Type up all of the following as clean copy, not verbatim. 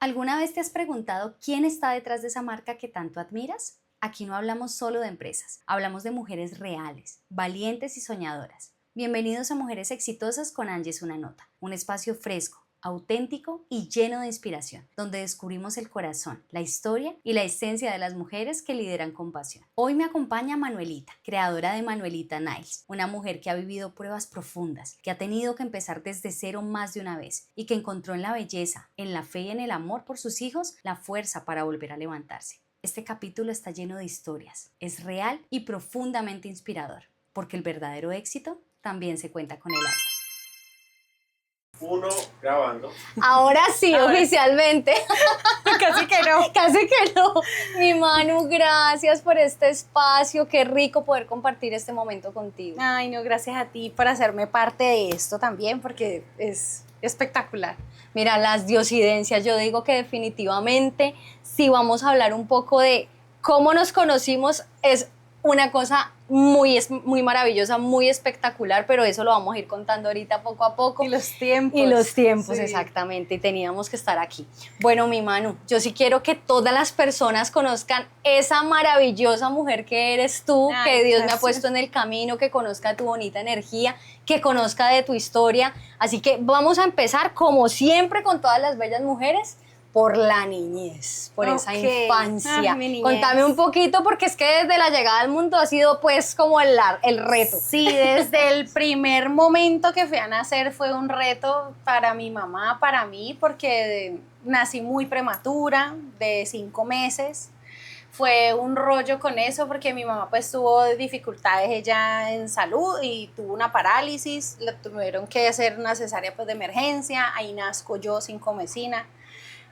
¿Alguna vez te has preguntado quién está detrás de esa marca que tanto admiras? Aquí no hablamos solo de empresas, hablamos de mujeres reales, valientes y soñadoras. Bienvenidos a Mujeres Exitosas con Angie es una nota, un espacio fresco, auténtico y lleno de inspiración, donde descubrimos el corazón, la historia y la esencia de las mujeres que lideran con pasión. Hoy me acompaña Manuelita, creadora de Manuelita Niles, una mujer que ha vivido pruebas profundas, que ha tenido que empezar desde cero más de una vez y que encontró en la belleza, en la fe y en el amor por sus hijos la fuerza para volver a levantarse. Este capítulo está lleno de historias, es real y profundamente inspirador, porque el verdadero éxito también se cuenta con el alma. Uno, grabando. Ahora sí, oficialmente. Casi que no. Casi que no. Mi Manu, gracias por este espacio. Qué rico poder compartir este momento contigo. Ay, no, gracias a ti por hacerme parte de esto también, porque es espectacular. Mira, las diosidencias, yo digo que definitivamente, si vamos a hablar un poco de cómo nos conocimos, es una cosa muy maravillosa, muy espectacular, pero eso lo vamos a ir contando ahorita poco a poco. Y los tiempos. Y los tiempos, sí. Exactamente, y teníamos que estar aquí. Bueno, mi Manu, yo sí quiero que todas las personas conozcan esa maravillosa mujer que eres tú, Ay, que Dios me ha gracias. puesto en el camino, que conozca tu bonita energía, que conozca de tu historia. Así que vamos a empezar, como siempre, con todas las bellas mujeres, por la niñez, por esa Ok. infancia. Mi niñez. Contame un poquito, porque es que desde la llegada al mundo ha sido pues como el reto. Sí, desde el primer momento que fui a nacer fue un reto para mi mamá, para mí, porque nací muy prematura, de 5 meses. Fue un rollo con eso porque mi mamá pues tuvo dificultades ella en salud y tuvo una parálisis, le tuvieron que hacer una cesárea pues de emergencia, ahí nazco yo sin comecina.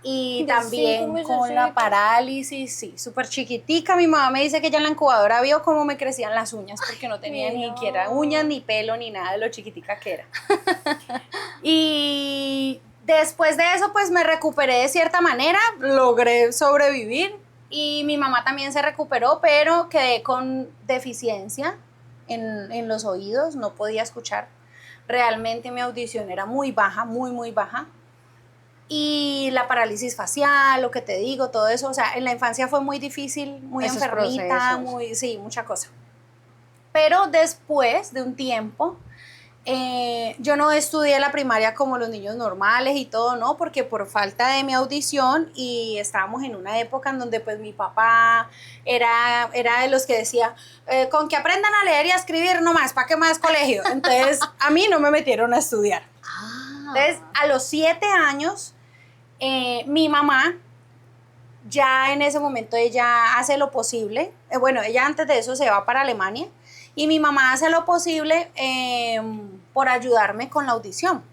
Y De también 5 con la mesecitos. parálisis, sí, súper chiquitica. Mi mamá me dice que ella en la incubadora vio cómo me crecían las uñas, porque no tenía ni Mira. siquiera uñas, ni pelo, ni nada de lo chiquitica que era. Y después de eso, pues me recuperé de cierta manera, logré sobrevivir. Y mi mamá también se recuperó, pero quedé con deficiencia en los oídos, no podía escuchar. Realmente mi audición era muy baja, muy baja. Y la parálisis facial, lo que te digo, todo eso, o sea, en la infancia fue muy difícil, muy Esos enfermita, procesos. sí, mucha cosa. Pero después de un tiempo, yo no estudié la primaria como los niños normales y todo, ¿no? Porque por falta de mi audición y estábamos en una época en donde pues mi papá era de los que decía, con que aprendan a leer y a escribir nomás, ¿para qué más colegio? Entonces a mí no me metieron a estudiar. Entonces a los 7 años, mi mamá, ya en ese momento ella hace lo posible, bueno, ella antes de eso se va para Alemania y mi mamá hace lo posible por ayudarme con la audición.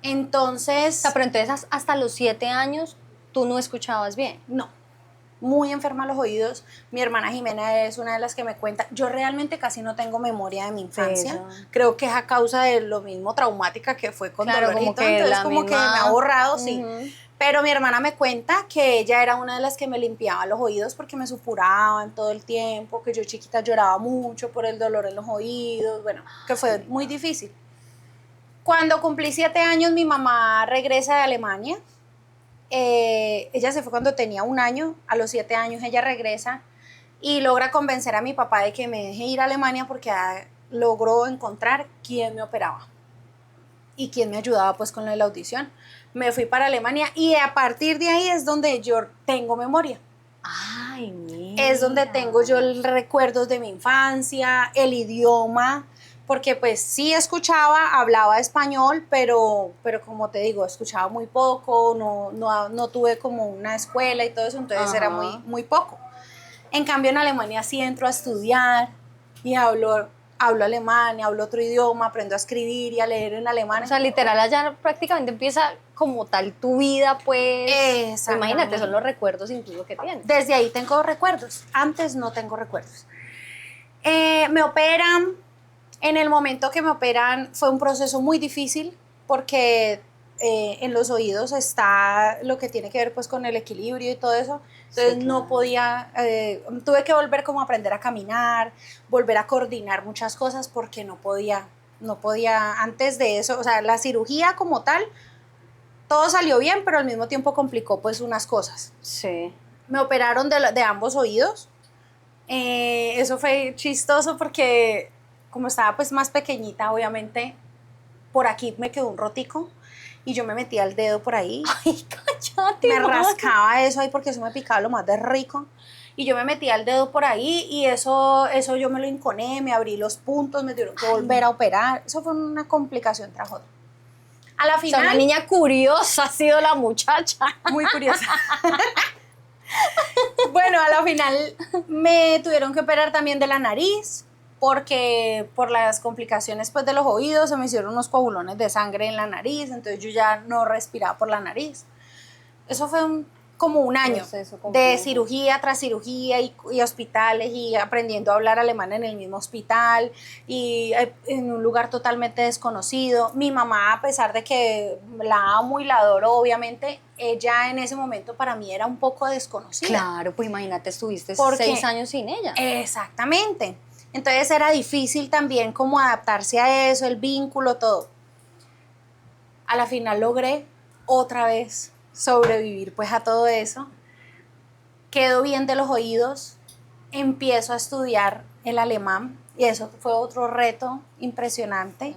Entonces, O sea, pero entonces hasta los 7 años tú no escuchabas bien. no, muy enferma los oídos. Mi hermana Jimena es una de las que me cuenta. Yo realmente casi no tengo memoria de mi infancia. Eso. Creo que es a causa de lo mismo traumática que fue con Claro, Dolorito. como que Entonces la como que misma- me ha borrado, sí. Ujú. Pero mi hermana me cuenta que ella era una de las que me limpiaba los oídos porque me supuraban todo el tiempo, que yo chiquita lloraba mucho por el dolor en los oídos, bueno, que fue muy difícil. Cuando cumplí 7 años, mi mamá regresa de Alemania. Ella se fue cuando tenía 1 año, a los 7 años ella regresa y logra convencer a mi papá de que me deje ir a Alemania porque logró encontrar quién me operaba y quién me ayudaba pues con la audición. Me fui para Alemania y a partir de ahí es donde yo tengo memoria. Ay, mira. Es donde tengo yo recuerdos de mi infancia, el idioma, porque pues sí escuchaba, hablaba español, pero como te digo, escuchaba muy poco, no tuve como una escuela y todo eso, entonces Ajá. era muy poco. En cambio en Alemania sí entro a estudiar y hablo alemán, hablo otro idioma, aprendo a escribir y a leer en alemán. O sea, literal, allá prácticamente empieza como tal tu vida, pues. Exactamente. Imagínate, son los recuerdos incluso que tienes. Desde ahí tengo recuerdos, antes no tengo recuerdos. Me operan, en el momento que me operan fue un proceso muy difícil porque en los oídos está lo que tiene que ver pues con el equilibrio y todo eso, entonces Sí, claro. no podía, tuve que volver como a aprender a caminar, volver a coordinar muchas cosas porque no podía antes de eso, o sea, la cirugía como tal, todo salió bien, pero al mismo tiempo complicó pues unas cosas. Sí. Me operaron de ambos oídos. Eso fue chistoso porque como estaba pues más pequeñita, obviamente, por aquí me quedó un rotico y yo me metía el dedo por ahí. Ay, cállate. Me man. rascaba eso ahí porque eso me picaba lo más de rico. Y yo me metía el dedo por ahí y eso yo me lo inconé, me abrí los puntos, me tuvieron que volver a operar. Eso fue una complicación tras otra. A la O sea, final, una niña curiosa ha sido la muchacha. muy curiosa. Bueno, a la final me tuvieron que operar también de la nariz porque por las complicaciones pues de los oídos se me hicieron unos coagulones de sangre en la nariz, entonces yo ya no respiraba por la nariz. Eso fue como un año de cirugía tras cirugía y hospitales y aprendiendo a hablar alemán en el mismo hospital y en un lugar totalmente desconocido. Mi mamá, a pesar de que la amo y la adoro, obviamente, ella en ese momento para mí era un poco desconocida. Claro, pues imagínate, estuviste Porque- 6 años sin ella. Exactamente. Entonces era difícil también como adaptarse a eso, el vínculo, todo. A la final logré otra vez sobrevivir pues a todo eso. Quedo bien de los oídos, empiezo a estudiar el alemán y eso fue otro reto impresionante.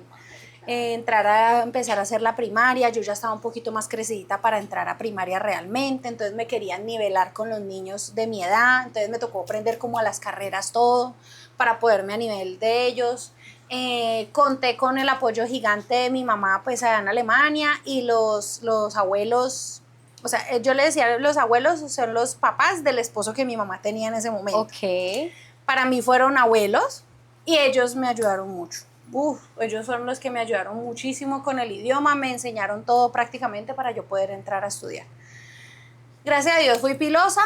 Empezar a hacer la primaria, yo ya estaba un poquito más crecidita para entrar a primaria realmente, entonces me querían nivelar con los niños de mi edad, entonces me tocó aprender como a las carreras todo para poderme a nivel de ellos. Conté con el apoyo gigante de mi mamá pues allá en Alemania y los abuelos, o sea, yo le decía, los abuelos son los papás del esposo que mi mamá tenía en ese momento. Ok. Para mí fueron abuelos y ellos me ayudaron mucho. Ellos fueron los que me ayudaron muchísimo con el idioma, me enseñaron todo prácticamente para yo poder entrar a estudiar. Gracias a Dios fui pilosa,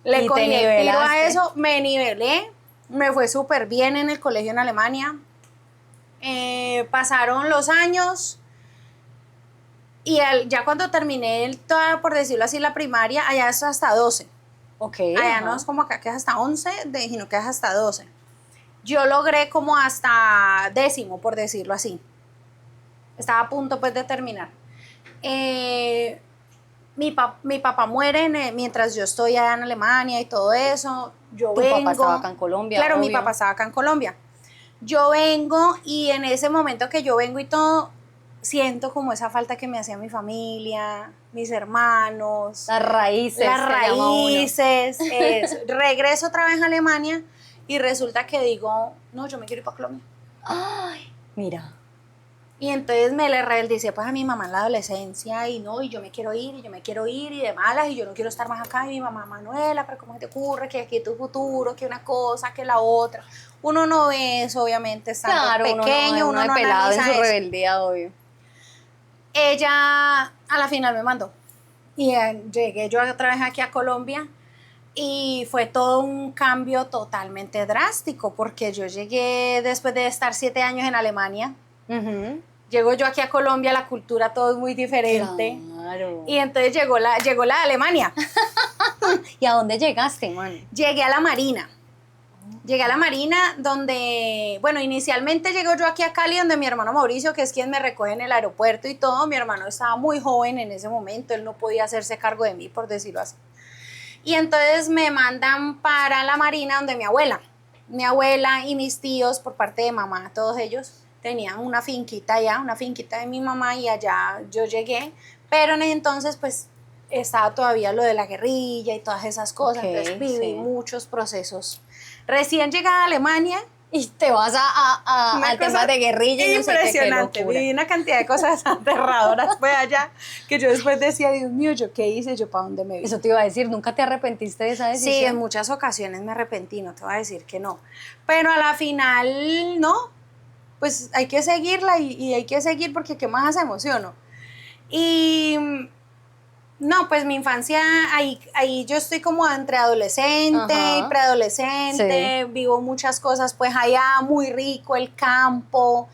le Y cogí te el tiro a nivelaste. eso, me nivelé, me fue súper bien en el colegio en Alemania. Pasaron los años y ya cuando terminé toda, por decirlo así, la primaria, allá es hasta 12. Ok. Allá ajá. no es como acá que es hasta 11, sino que es hasta 12. Yo logré como hasta 10º, por decirlo así. Estaba a punto pues de terminar. Mi papá muere mientras yo estoy allá en Alemania y todo eso. Yo Tu vengo. papá estaba acá en Colombia. Claro, mi obvio. papá estaba acá en Colombia. Yo vengo y en ese momento que yo vengo y todo, siento como esa falta que me hacía mi familia, mis hermanos. Las raíces. Las que llama uno. raíces. Regreso otra vez a Alemania y resulta que digo, no, yo me quiero ir para Colombia. Ay, mira. Y entonces me le rebeldicé pues a mi mamá en la adolescencia y no, y yo me quiero ir, y yo me quiero ir, y de malas, y yo no quiero estar más acá. Y mi mamá, Manuela, pero ¿cómo te ocurre? Que aquí tu futuro, que una cosa, que la otra. Uno no ve eso, obviamente, estando Claro, pequeño, uno uno no de pelado en analiza su eso. rebeldía, obvio. Ella a la final me mandó. Y llegué yo otra vez aquí a Colombia y fue todo un cambio totalmente drástico porque yo llegué después de estar 7 años en Alemania. Ujú. Llego yo aquí a Colombia, la cultura todo es muy diferente. Claro. Y entonces llegó la de Alemania. ¿Y a dónde llegaste, man? Llegué a la Marina. Llegué a la Marina donde, bueno, inicialmente llego yo aquí a Cali donde mi hermano Mauricio, que es quien me recoge en el aeropuerto y todo. Mi hermano estaba muy joven en ese momento, él no podía hacerse cargo de mí, por decirlo así. Y entonces me mandan para la Marina donde mi abuela y mis tíos por parte de mamá, todos ellos tenían una finquita allá, una finquita de mi mamá y allá yo llegué, pero en ese entonces pues estaba todavía lo de la guerrilla y todas esas cosas, Ok, entonces viví sí. muchos procesos. Recién llegada a Alemania, Y te vas una al tema cosa de guerrilla y no sé qué, qué impresionante, locura. viví una cantidad de cosas aterradoras fue allá, que yo después decía, Dios mío, ¿yo qué hice? ¿Yo para dónde me vi? Eso te iba a decir, ¿nunca te arrepentiste de esa decisión? Sí, en muchas ocasiones me arrepentí, no te voy a decir que no. Pero a la final, no, pues hay que seguirla y hay que seguir porque ¿qué más hacemos, sí o no? Y no, pues mi infancia, ahí yo estoy como entre adolescente Ajá. y preadolescente, vivo muchas cosas, pues allá muy rico, el campo,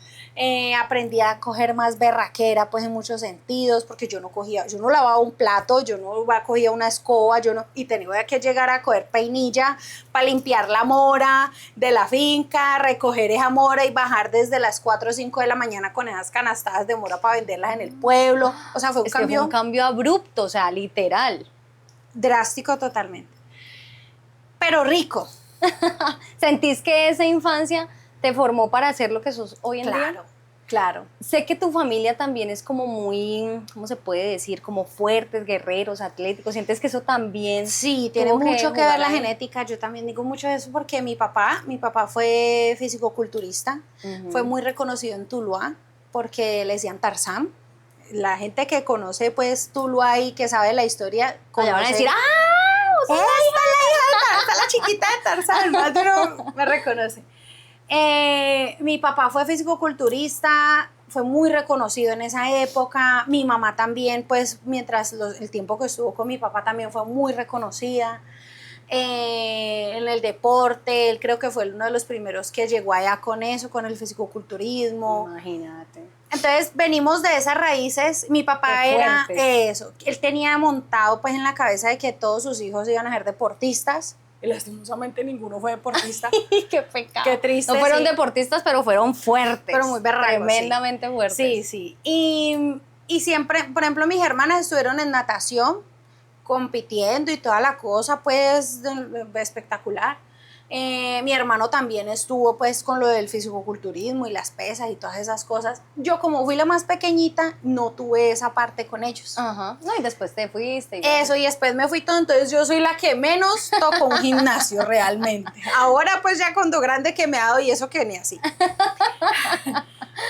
Aprendí a coger más berraquera, pues en muchos sentidos, porque yo no lavaba un plato, yo no cogía una escoba, y tenía que llegar a coger peinilla para limpiar la mora de la finca, recoger esa mora y bajar desde las 4 o 5 de la mañana con esas canastadas de mora para venderlas en el pueblo. O sea, fue un Fue un cambio abrupto, o sea, literal. drástico totalmente. Pero rico. ¿Sentís que esa infancia te formó para hacer lo que sos hoy en día? Claro, claro. Sé que tu familia también es como muy, ¿cómo se puede decir? Como fuertes, guerreros, atléticos. ¿Sientes que eso también Sí, tiene tuvo mucho que ver jugar la ahí? genética. Yo también digo mucho eso porque mi papá fue fisicoculturista, fue muy reconocido en Tuluá porque le decían Tarzán. La gente que conoce pues Tuluá y que sabe la historia, Allá van a conoce. decir, ¡ah! ¡Esta es la hija de Tarzán, la chiquita de Tarzán! Más de uno me reconoce. Mi papá fue fisicoculturista, fue muy reconocido en esa época. Mi mamá también, pues, el tiempo que estuvo con mi papá también fue muy reconocida. En el deporte, él creo que fue uno de los primeros que llegó allá con eso, con el fisicoculturismo. Imagínate. Entonces venimos de esas raíces. Mi papá Qué era fuerte. eso. Él tenía montado pues en la cabeza de que todos sus hijos iban a ser deportistas. Y lastimosamente ninguno fue deportista. ¡Qué pecado! Qué triste. No fueron sí. deportistas, pero fueron fuertes. Pero muy berracos. Tremendamente fuertes. Sí, sí. Y siempre, por ejemplo, mis hermanas estuvieron en natación, compitiendo y toda la cosa, pues, espectacular. Mi hermano también estuvo, pues, con lo del fisicoculturismo y las pesas y todas esas cosas. Yo, como fui la más pequeñita, no tuve esa parte con ellos. Ajá. No, y después te fuiste. Eso, y después me fui todo, entonces yo soy la que menos tocó un gimnasio realmente. Ahora, pues, ya cuando grande que me ha dado y eso que ni así.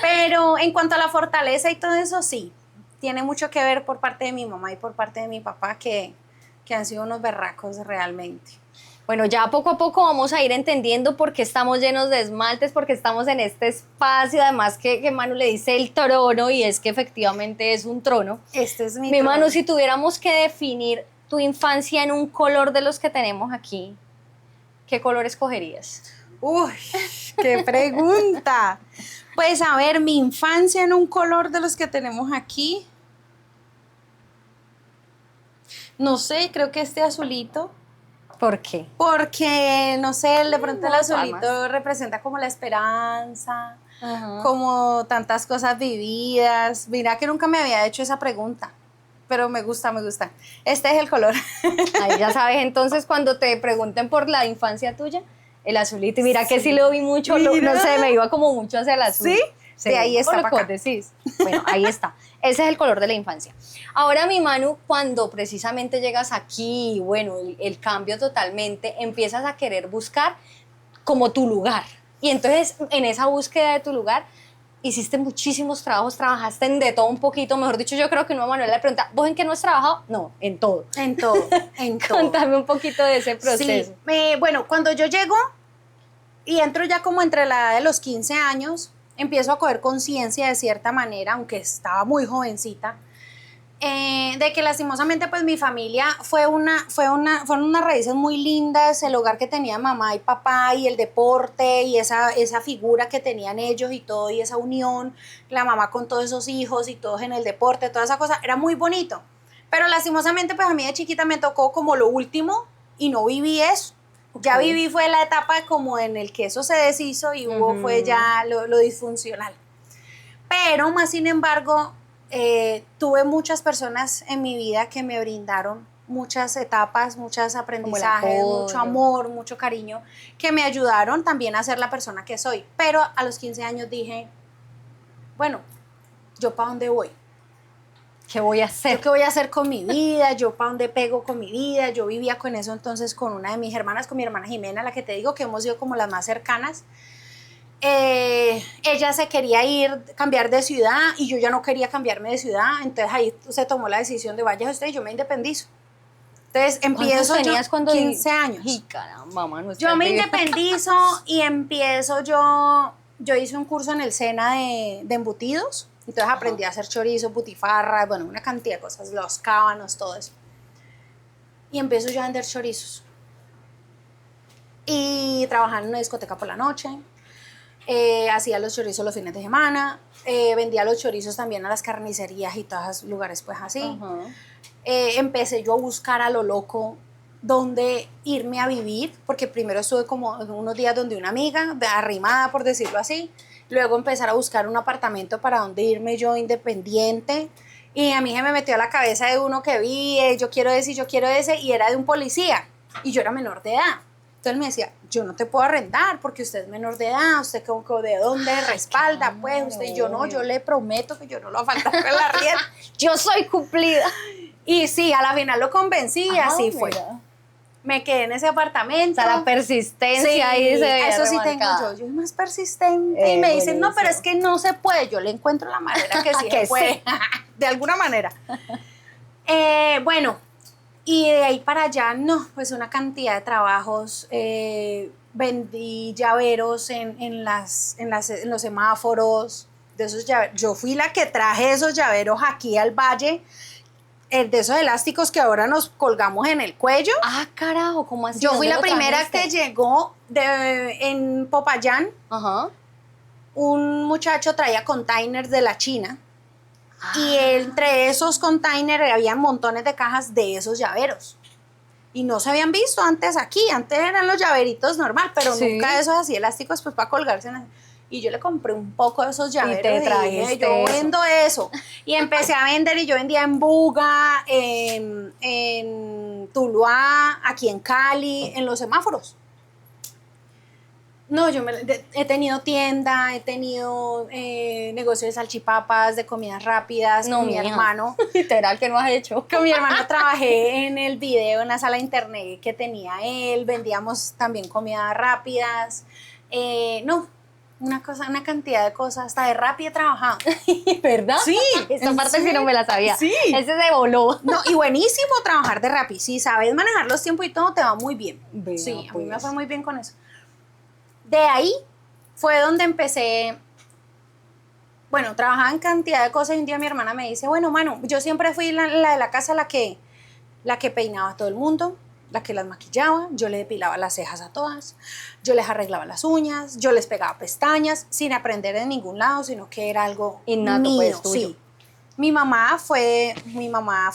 Pero en cuanto a la fortaleza y todo eso, sí, tiene mucho que ver por parte de mi mamá y por parte de mi papá que han sido unos berracos realmente. Bueno, ya poco a poco vamos a ir entendiendo por qué estamos llenos de esmaltes, porque estamos en este espacio, además que Manu le dice el trono, y es que efectivamente es un trono. Este es mi Mi trono. Manu, si tuviéramos que definir tu infancia en un color de los que tenemos aquí, ¿qué color escogerías? Uy, qué pregunta. Pues a ver, mi infancia en un color de los que tenemos aquí. No sé, creo que este azulito. ¿Por qué? Porque, no sé, de pronto el No, azulito además. representa como la esperanza, Ajá. como tantas cosas vividas. Mira que nunca me había hecho esa pregunta, pero me gusta, me gusta. Este es el color. Ahí ya sabes, entonces cuando te pregunten por la infancia tuya, el azulito, y mira que sí lo vi mucho, Mira. no sé, me iba como mucho hacia el azul. ¿Sí? De ahí está por lo para que acá. vos decís. Bueno, ahí está. Ese es el color de la infancia. Ahora, mi Manu, cuando precisamente llegas aquí, bueno, el cambio totalmente, empiezas a querer buscar como tu lugar. Y entonces, en esa búsqueda de tu lugar, hiciste muchísimos trabajos, trabajaste en de todo un poquito. Mejor dicho, yo creo que uno a Manuel le pregunta, ¿vos en qué no has trabajado? No, en todo. En todo, en todo. Contame un poquito de ese proceso. Sí, bueno, cuando yo llego y entro ya como entre la edad de los 15 años, empiezo a coger conciencia de cierta manera, aunque estaba muy jovencita, de que lastimosamente pues mi familia fueron unas raíces muy lindas, el hogar que tenía mamá y papá y el deporte y esa figura que tenían ellos y todo y esa unión, la mamá con todos esos hijos y todos en el deporte, toda esa cosa, era muy bonito. Pero lastimosamente pues a mí de chiquita me tocó como lo último y no viví eso. Ya viví fue la etapa como en el que eso se deshizo y hubo fue ya lo disfuncional. Pero más sin embargo, tuve muchas personas en mi vida que me brindaron muchas etapas, muchos aprendizajes, mucho amor, mucho cariño, que me ayudaron también a ser la persona que soy. Pero a los 15 años dije, bueno, ¿yo para dónde voy? ¿Qué voy a hacer? ¿Yo qué voy a hacer con mi vida? ¿Yo para dónde pego con mi vida? Yo vivía con eso entonces con una de mis hermanas, con mi hermana Jimena, la que te digo que hemos sido como las más cercanas. Ella se quería cambiar de ciudad y yo ya no quería cambiarme de ciudad, entonces ahí se tomó la decisión de vaya usted y yo me independizo. Entonces empiezo ¿Cuántos tenías cuando 15 años. Y caramba, mano, Yo me independizo y empiezo yo hice un curso en el SENA de embutidos, entonces aprendí a hacer chorizo, butifarra, bueno, una cantidad de cosas, los cábanos, todo eso. Y empiezo yo a vender chorizos. Y trabajar en una discoteca por la noche. hacía los chorizos los fines de semana, vendía los chorizos también a las carnicerías y todos esos lugares pues así. Empecé yo a buscar a lo loco dónde irme a vivir, porque primero estuve como unos días donde una amiga, arrimada por decirlo así, luego empezar a buscar un apartamento para donde irme yo independiente, y a mí se me metió a la cabeza de uno que vi, yo quiero ese, y era de un policía, y yo era menor de edad. Entonces me decía, yo no te puedo arrendar porque usted es menor de edad, usted como de dónde respalda, claro, pues, usted, y yo no, yo le prometo que yo no lo voy a faltar con la rienda. Yo soy cumplida. Y sí, a la final lo convencí y así fue. Mira. Me quedé en ese apartamento. O sea, la persistencia Sí, ahí se veía eso sí remarcada. tengo yo. Yo soy más persistente. Y me dicen, no, pero es que no se puede. Yo le encuentro la manera que sí Que se puede. De alguna manera. Bueno, y de ahí para allá, no, pues una cantidad de trabajos. Vendí llaveros en los semáforos. De esos llaveros. Yo fui la que traje esos llaveros aquí al valle. De esos elásticos que ahora nos colgamos en el cuello. Ah, carajo, ¿cómo así? Yo fui ¿Dónde la lo primera trajiste? que llegó en Popayán. Ajá. Un muchacho traía containers de la China. Y Ah. entre esos containers había montones de cajas de esos llaveros. Y no se habían visto antes aquí. Antes eran los llaveritos normal, pero Sí. nunca esos así elásticos pues para colgarse en y yo le compré un poco de esos llaveros te dije, trajiste yo eso. vendo eso. Y empecé a vender y yo vendía en Buga, en Tuluá, aquí en Cali, en los semáforos. No, he tenido tienda, he tenido negocio de salchipapas, de comidas rápidas, No, con mi mija. hermano. Literal, que no has hecho. Con mi hermano trabajé en el video, en la sala de internet que tenía él, vendíamos también comidas rápidas. No, una cantidad de cosas, hasta de Rappi he trabajado. ¿Verdad? Sí, Esta ¿en parte sí serio? no me la sabía. Sí. Ese se voló. No, y buenísimo trabajar de Rappi. Si sabes manejar los tiempos y todo, te va muy bien. Vea, Sí, a mí me pues. fue muy bien con eso. De ahí fue donde empecé. Bueno, trabajaba en cantidad de cosas y un día mi hermana me dice, bueno, mano, yo siempre fui la de la casa la que peinaba a todo el mundo, la que las maquillaba, yo le depilaba las cejas a todas, yo les arreglaba las uñas, yo les pegaba pestañas, sin aprender de ningún lado, sino que era algo Innato, mío, pues, tuyo. sí. Mi mamá fue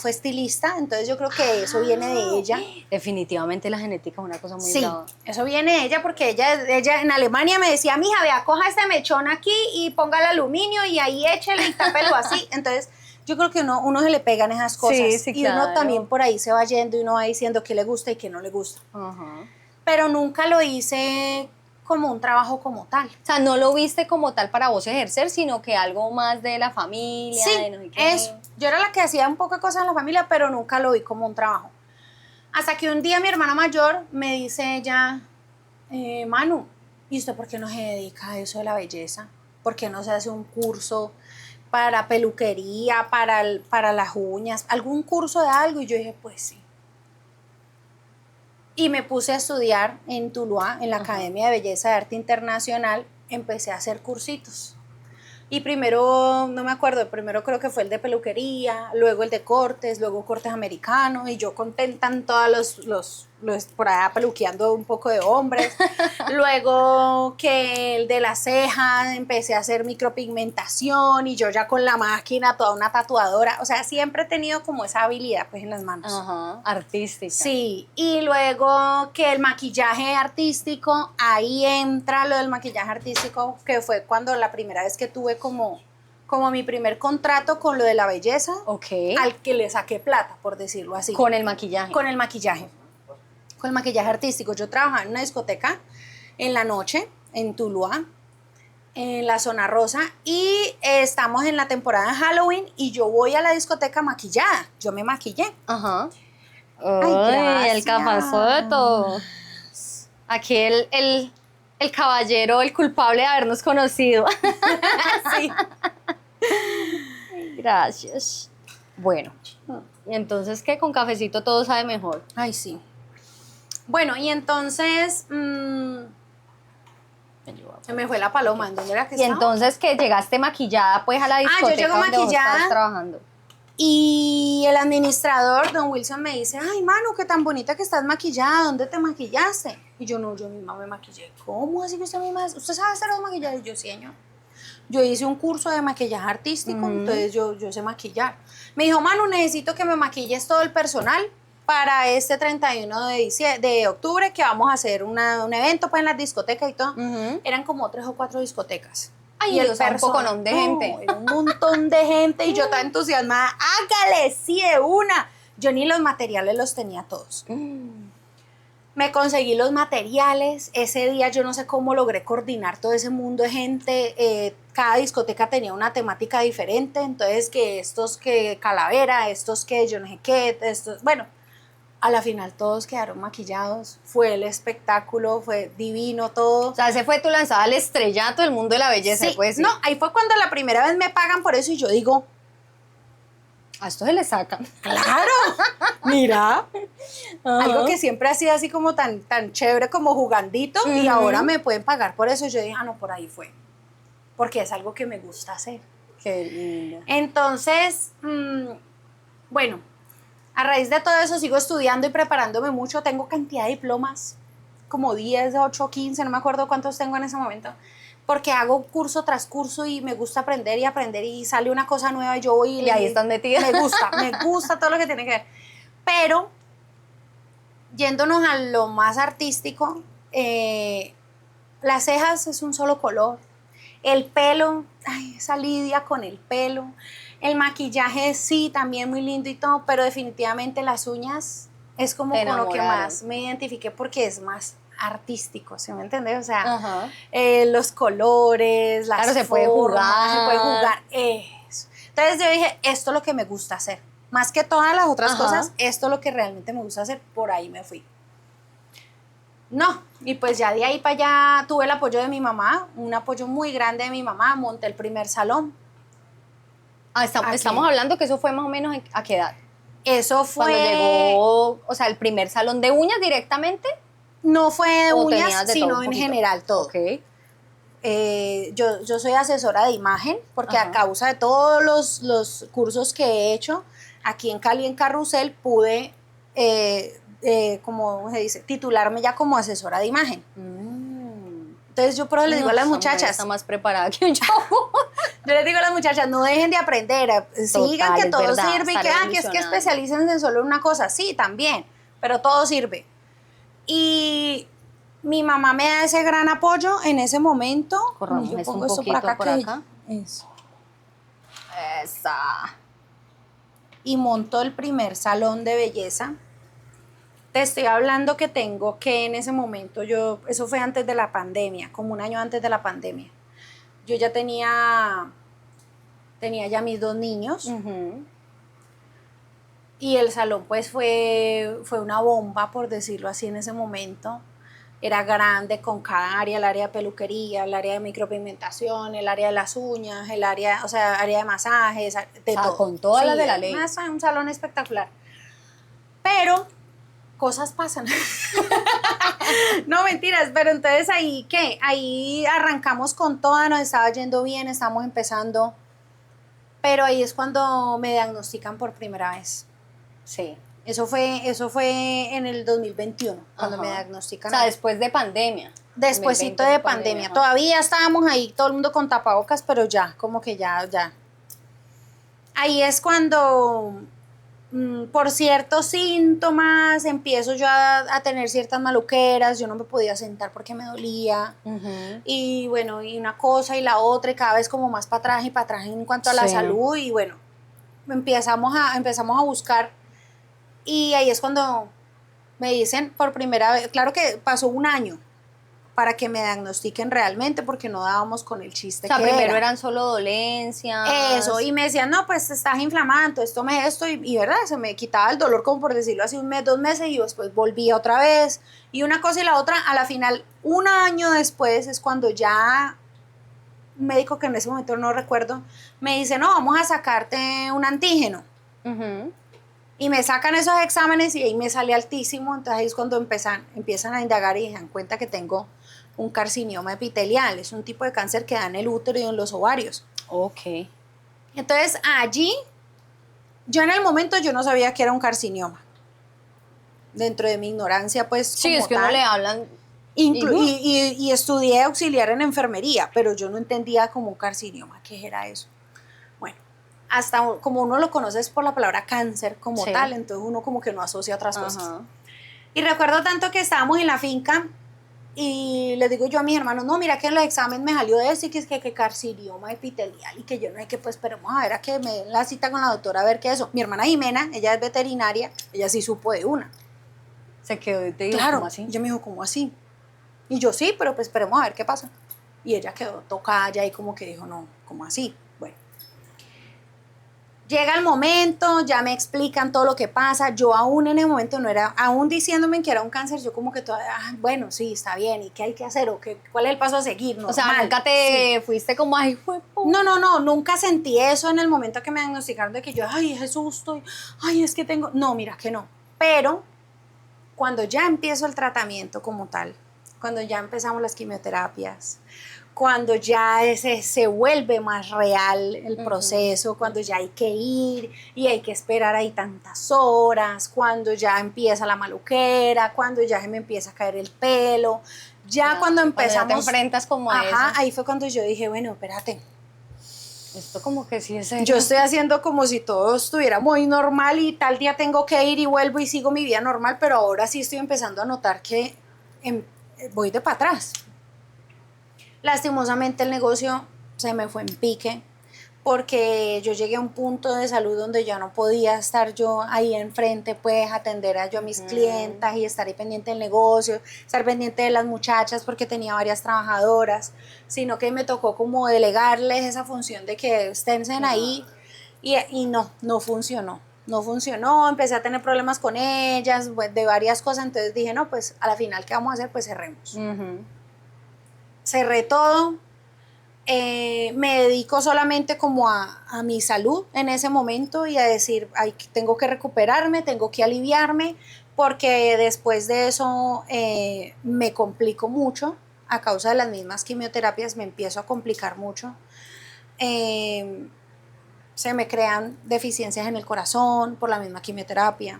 estilista, entonces yo creo que eso viene de ella. Definitivamente la genética es una cosa muy Sí, brava. eso viene de ella porque ella en Alemania me decía, mija, vea, coja este mechón aquí y ponga el aluminio y ahí échale y tápelo así. Entonces, yo creo que uno se le pegan esas cosas. Sí, sí, y uno claro. también por ahí se va yendo y uno va diciendo qué le gusta y qué no le gusta. Ajá. Pero nunca lo hice como un trabajo como tal. O sea, no lo viste como tal para vos ejercer, sino que algo más de la familia, Sí, de no sé qué. eso. Yo era la que hacía un poco de cosas en la familia, pero nunca lo vi como un trabajo. Hasta que un día mi hermana mayor me dice ella, Manu, ¿y usted por qué no se dedica a eso de la belleza? ¿Por qué no se hace un curso para peluquería, para las uñas, algún curso de algo? Y yo dije, pues sí. Y me puse a estudiar en Tuluá, en la Academia de Belleza de Arte Internacional, empecé a hacer cursitos. Y primero, no me acuerdo, primero creo que fue el de peluquería, luego el de cortes, luego cortes americanos, y yo contenta en todos los por allá peluqueando un poco de hombres. Luego que el de las cejas, empecé a hacer micropigmentación, y yo ya con la máquina, toda una tatuadora. O sea, siempre he tenido como esa habilidad pues en las manos. Ajá, artística. Sí, y luego que el maquillaje artístico, ahí entra lo del maquillaje artístico, que fue cuando la primera vez que tuve como mi primer contrato con lo de la belleza, Ok. al que le saqué plata, por decirlo así. Con el maquillaje. Con el maquillaje. Con el maquillaje artístico. Yo trabajaba en una discoteca en la noche, en Tuluá, en la zona rosa, y estamos en la temporada de Halloween y yo voy a la discoteca maquillada. Yo me maquillé. Ajá. Ay, Ay, el gracias. capazoto. Aquí el caballero, el culpable de habernos conocido. Sí. Gracias. Bueno, y entonces, ¿qué? Con cafecito todo sabe mejor. Ay, sí. Bueno, y entonces se me fue la paloma. ¿En dónde era que Y estaba? entonces que llegaste maquillada pues a la discoteca yo llego donde vos maquillada. estabas trabajando. Y el administrador, don Wilson, me dice, ay, Manu, qué tan bonita que estás maquillada, ¿dónde te maquillaste? Y yo, no, yo misma me maquillé. ¿Cómo así que usted misma? ¿Usted sabe hacer los maquillajes? Yo, sí, señor. Yo hice un curso de maquillaje artístico, entonces yo sé maquillar. Me dijo, Manu, necesito que me maquilles todo el personal para este 31 de octubre, que vamos a hacer un evento pues, en las discotecas y todo. Eran como 3 o 4 discotecas. Ay, y el un poconón de gente. Era un montón de gente y yo estaba entusiasmada. Hágale, sí, de una. Yo ni los materiales los tenía todos. Me conseguí los materiales. Ese día yo no sé cómo logré coordinar todo ese mundo de gente. Cada discoteca tenía una temática diferente. Entonces, que estos que calavera, estos que yo no sé qué, estos, bueno. A la final todos quedaron maquillados, fue el espectáculo, fue divino todo. O sea, ese fue tu lanzada al estrellato del mundo de la belleza, Sí, pues. Sí. No, ahí fue cuando la primera vez me pagan por eso y yo digo, a esto se le saca. Claro, mira, algo que siempre ha sido así como tan chévere como jugandito y ahora me pueden pagar por eso. Yo dije, no, por ahí fue, porque es algo que me gusta hacer. Qué lindo. Entonces, bueno, a raíz de todo eso sigo estudiando y preparándome mucho. Tengo cantidad de diplomas, como 10, 8, 15, no me acuerdo cuántos tengo en ese momento, porque hago curso tras curso y me gusta aprender y sale una cosa nueva y yo voy y ahí estás metida. Me gusta todo lo que tiene que ver. Pero, yéndonos a lo más artístico, las cejas es un solo color. El pelo, ay, esa lidia con el pelo. El maquillaje sí, también muy lindo y todo, pero definitivamente las uñas es como con lo que más me identifiqué porque es más artístico, ¿sí me entiendes? O sea, los colores, las claro, formas, se puede jugar. Eso. Entonces yo dije, esto es lo que me gusta hacer. Más que todas las otras cosas, esto es lo que realmente me gusta hacer, por ahí me fui. No, y pues ya de ahí para allá tuve el apoyo de mi mamá, un apoyo muy grande de mi mamá, monté el primer salón. Estamos hablando que eso fue más o menos ¿a qué edad? Eso fue... Cuando llegó, o sea, el primer salón de uñas directamente. No fue de uñas, sino en general todo. Okay. Yo soy asesora de imagen, porque a causa de todos los cursos que he hecho, aquí en Cali, en Carrusel, pude, como se dice, titularme ya como asesora de imagen. Entonces yo por eso les digo a las muchachas. Está más preparada que yo. Yo les digo a las muchachas, no dejen de aprender, sigan que todo sirve y que es que especialícense solo en una cosa. Sí, también, pero todo sirve. Y mi mamá me da ese gran apoyo en ese momento. Corramos, yo pongo un esto poquito por acá. Eso. Esa. Y montó el primer salón de belleza. Te estoy hablando que tengo que en ese momento eso fue antes de la pandemia, como un año antes de la pandemia. Yo ya tenía ya mis 2 niños. Y el salón pues fue una bomba, por decirlo así, en ese momento. Era grande con cada área, el área de peluquería, el área de micropigmentación, el área de las uñas, área de masajes, de todo. Con todas las de la ley. Un salón espectacular. Pero cosas pasan. No, mentiras, pero entonces ahí, ¿qué? Ahí arrancamos con toda, nos estaba yendo bien, estamos empezando. Pero ahí es cuando me diagnostican por primera vez. Sí. Eso fue en el 2021, cuando me diagnostican. O sea, después de pandemia. Despuésito de pandemia. Todavía estábamos ahí, todo el mundo con tapabocas, pero ya, como que ya. Ahí es cuando, por ciertos síntomas, empiezo yo a tener ciertas maluqueras. Yo no me podía sentar porque me dolía. Y bueno, y una cosa y la otra, y cada vez como más para atrás en cuanto a la salud. Y bueno, empezamos a buscar. Y ahí es cuando me dicen por primera vez, claro que pasó un año para que me diagnostiquen realmente, porque no dábamos con el chiste. O sea, primero eran solo dolencias. Eso, y me decían, no, pues estás inflamada, entonces tome esto, y verdad, se me quitaba el dolor, como por decirlo así, 1 mes, 2 meses, y después volvía otra vez, y una cosa y la otra. A la final, 1 año después es cuando ya un médico, que en ese momento no recuerdo, me dice, no, vamos a sacarte un antígeno. Y me sacan esos exámenes y ahí me sale altísimo. Entonces ahí es cuando empiezan a indagar y se dan cuenta que tengo un carcinoma epitelial. Es un tipo de cáncer que da en el útero y en los ovarios. Ok. Entonces allí yo en el momento yo no sabía que era un carcinoma. Dentro de mi ignorancia, pues, Sí, como es que uno tal. le hablan. Y estudié auxiliar en enfermería, pero yo no entendía como un carcinoma, ¿qué era eso? Bueno, hasta como uno lo conoce es por la palabra cáncer como Sí. tal, entonces uno como que no asocia otras cosas. Ajá. Y recuerdo tanto que estábamos en la finca y les digo yo a mis hermanos, no, mira que en el examen me salió de eso y que es que carcinoma epitelial y que yo no hay que, pues esperemos a ver a que me den la cita con la doctora a ver qué es eso. Mi hermana Jimena, ella es veterinaria, ella sí supo de una. Se quedó y te dijo, Claro, ¿cómo así? ella me dijo, ¿cómo así? Y yo sí, pero pues esperemos a ver qué pasa. Y ella quedó tocada ya y como que dijo, no, ¿cómo así? Bueno. Llega el momento, ya me explican todo lo que pasa. Yo aún en el momento no era, aún diciéndome que era un cáncer, yo como que todavía, bueno, sí, está bien. ¿Y qué hay que hacer? ¿O qué, cuál es el paso a seguir? Normal, O sea, nunca te fuiste como, ay, fue No, nunca sentí eso en el momento que me diagnosticaron de que yo, ay, Jesús, estoy, ay, es que tengo, no, mira que no. Pero cuando ya empiezo el tratamiento como tal, cuando ya empezamos las quimioterapias, cuando ya se vuelve más real el proceso, cuando ya hay que ir y hay que esperar ahí tantas horas, cuando ya empieza la maluquera, cuando ya se me empieza a caer el pelo, ya cuando empezamos... Cuando ya te enfrentas como a eso. Ahí fue cuando yo dije, bueno, espérate, esto como que sí es serio. yo estoy haciendo como si todo estuviera muy normal y tal día tengo que ir y vuelvo y sigo mi vida normal, pero ahora sí estoy empezando a notar que voy de para atrás. Lastimosamente el negocio se me fue en pique porque yo llegué a un punto de salud donde ya no podía estar yo ahí enfrente, pues atender a yo a mis clientas y estar ahí pendiente del negocio, estar pendiente de las muchachas porque tenía varias trabajadoras, sino que me tocó como delegarles esa función de que estén ahí y no funcionó. No funcionó, empecé a tener problemas con ellas, pues, de varias cosas, entonces dije, no, pues a la final, ¿qué vamos a hacer? Pues cerremos. Cerré todo, me dedico solamente como a mi salud en ese momento y a decir, ay, tengo que recuperarme, tengo que aliviarme, porque después de eso me complico mucho, a causa de las mismas quimioterapias me empiezo a complicar mucho. Se me crean deficiencias en el corazón por la misma quimioterapia.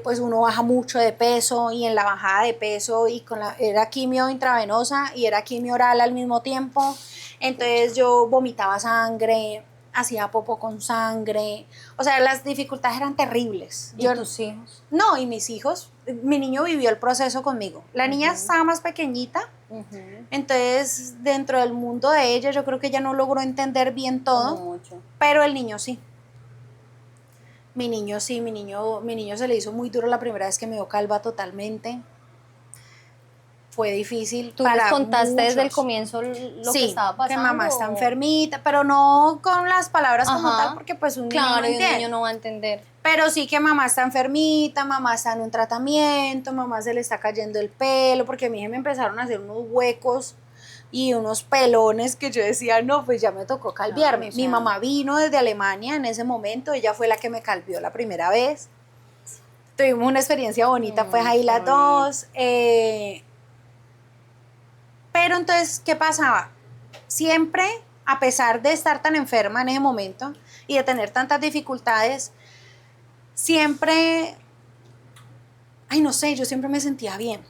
Pues uno baja mucho de peso y en la bajada de peso y era quimio intravenosa y era quimio oral al mismo tiempo, entonces yo vomitaba sangre, hacía popó con sangre, o sea, las dificultades eran terribles. ¿Y tus hijos? No, y mis hijos, mi niño vivió el proceso conmigo, la niña estaba más pequeñita, entonces dentro del mundo de ella yo creo que ella no logró entender bien todo, pero el niño sí. Mi niño sí, mi niño se le hizo muy duro la primera vez que me dio calva totalmente. Fue difícil. ¿Tú les contaste desde el comienzo lo que estaba pasando? Sí, que mamá está enfermita, pero no con las palabras como tal, porque pues un niño no Claro, y un entiende. niño no va a entender. Pero sí que mamá está enfermita, mamá está en un tratamiento, mamá se le está cayendo el pelo, porque a mí me empezaron a hacer unos huecos y unos pelones que yo decía, no, pues ya me tocó calviarme. Claro, Mi mamá vino desde Alemania en ese momento, ella fue la que me calvió la primera vez. Tuvimos una experiencia bonita, pues ahí las dos. Pero entonces, ¿qué pasaba? Siempre, a pesar de estar tan enferma en ese momento y de tener tantas dificultades, siempre, ay, no sé, yo siempre me sentía bien.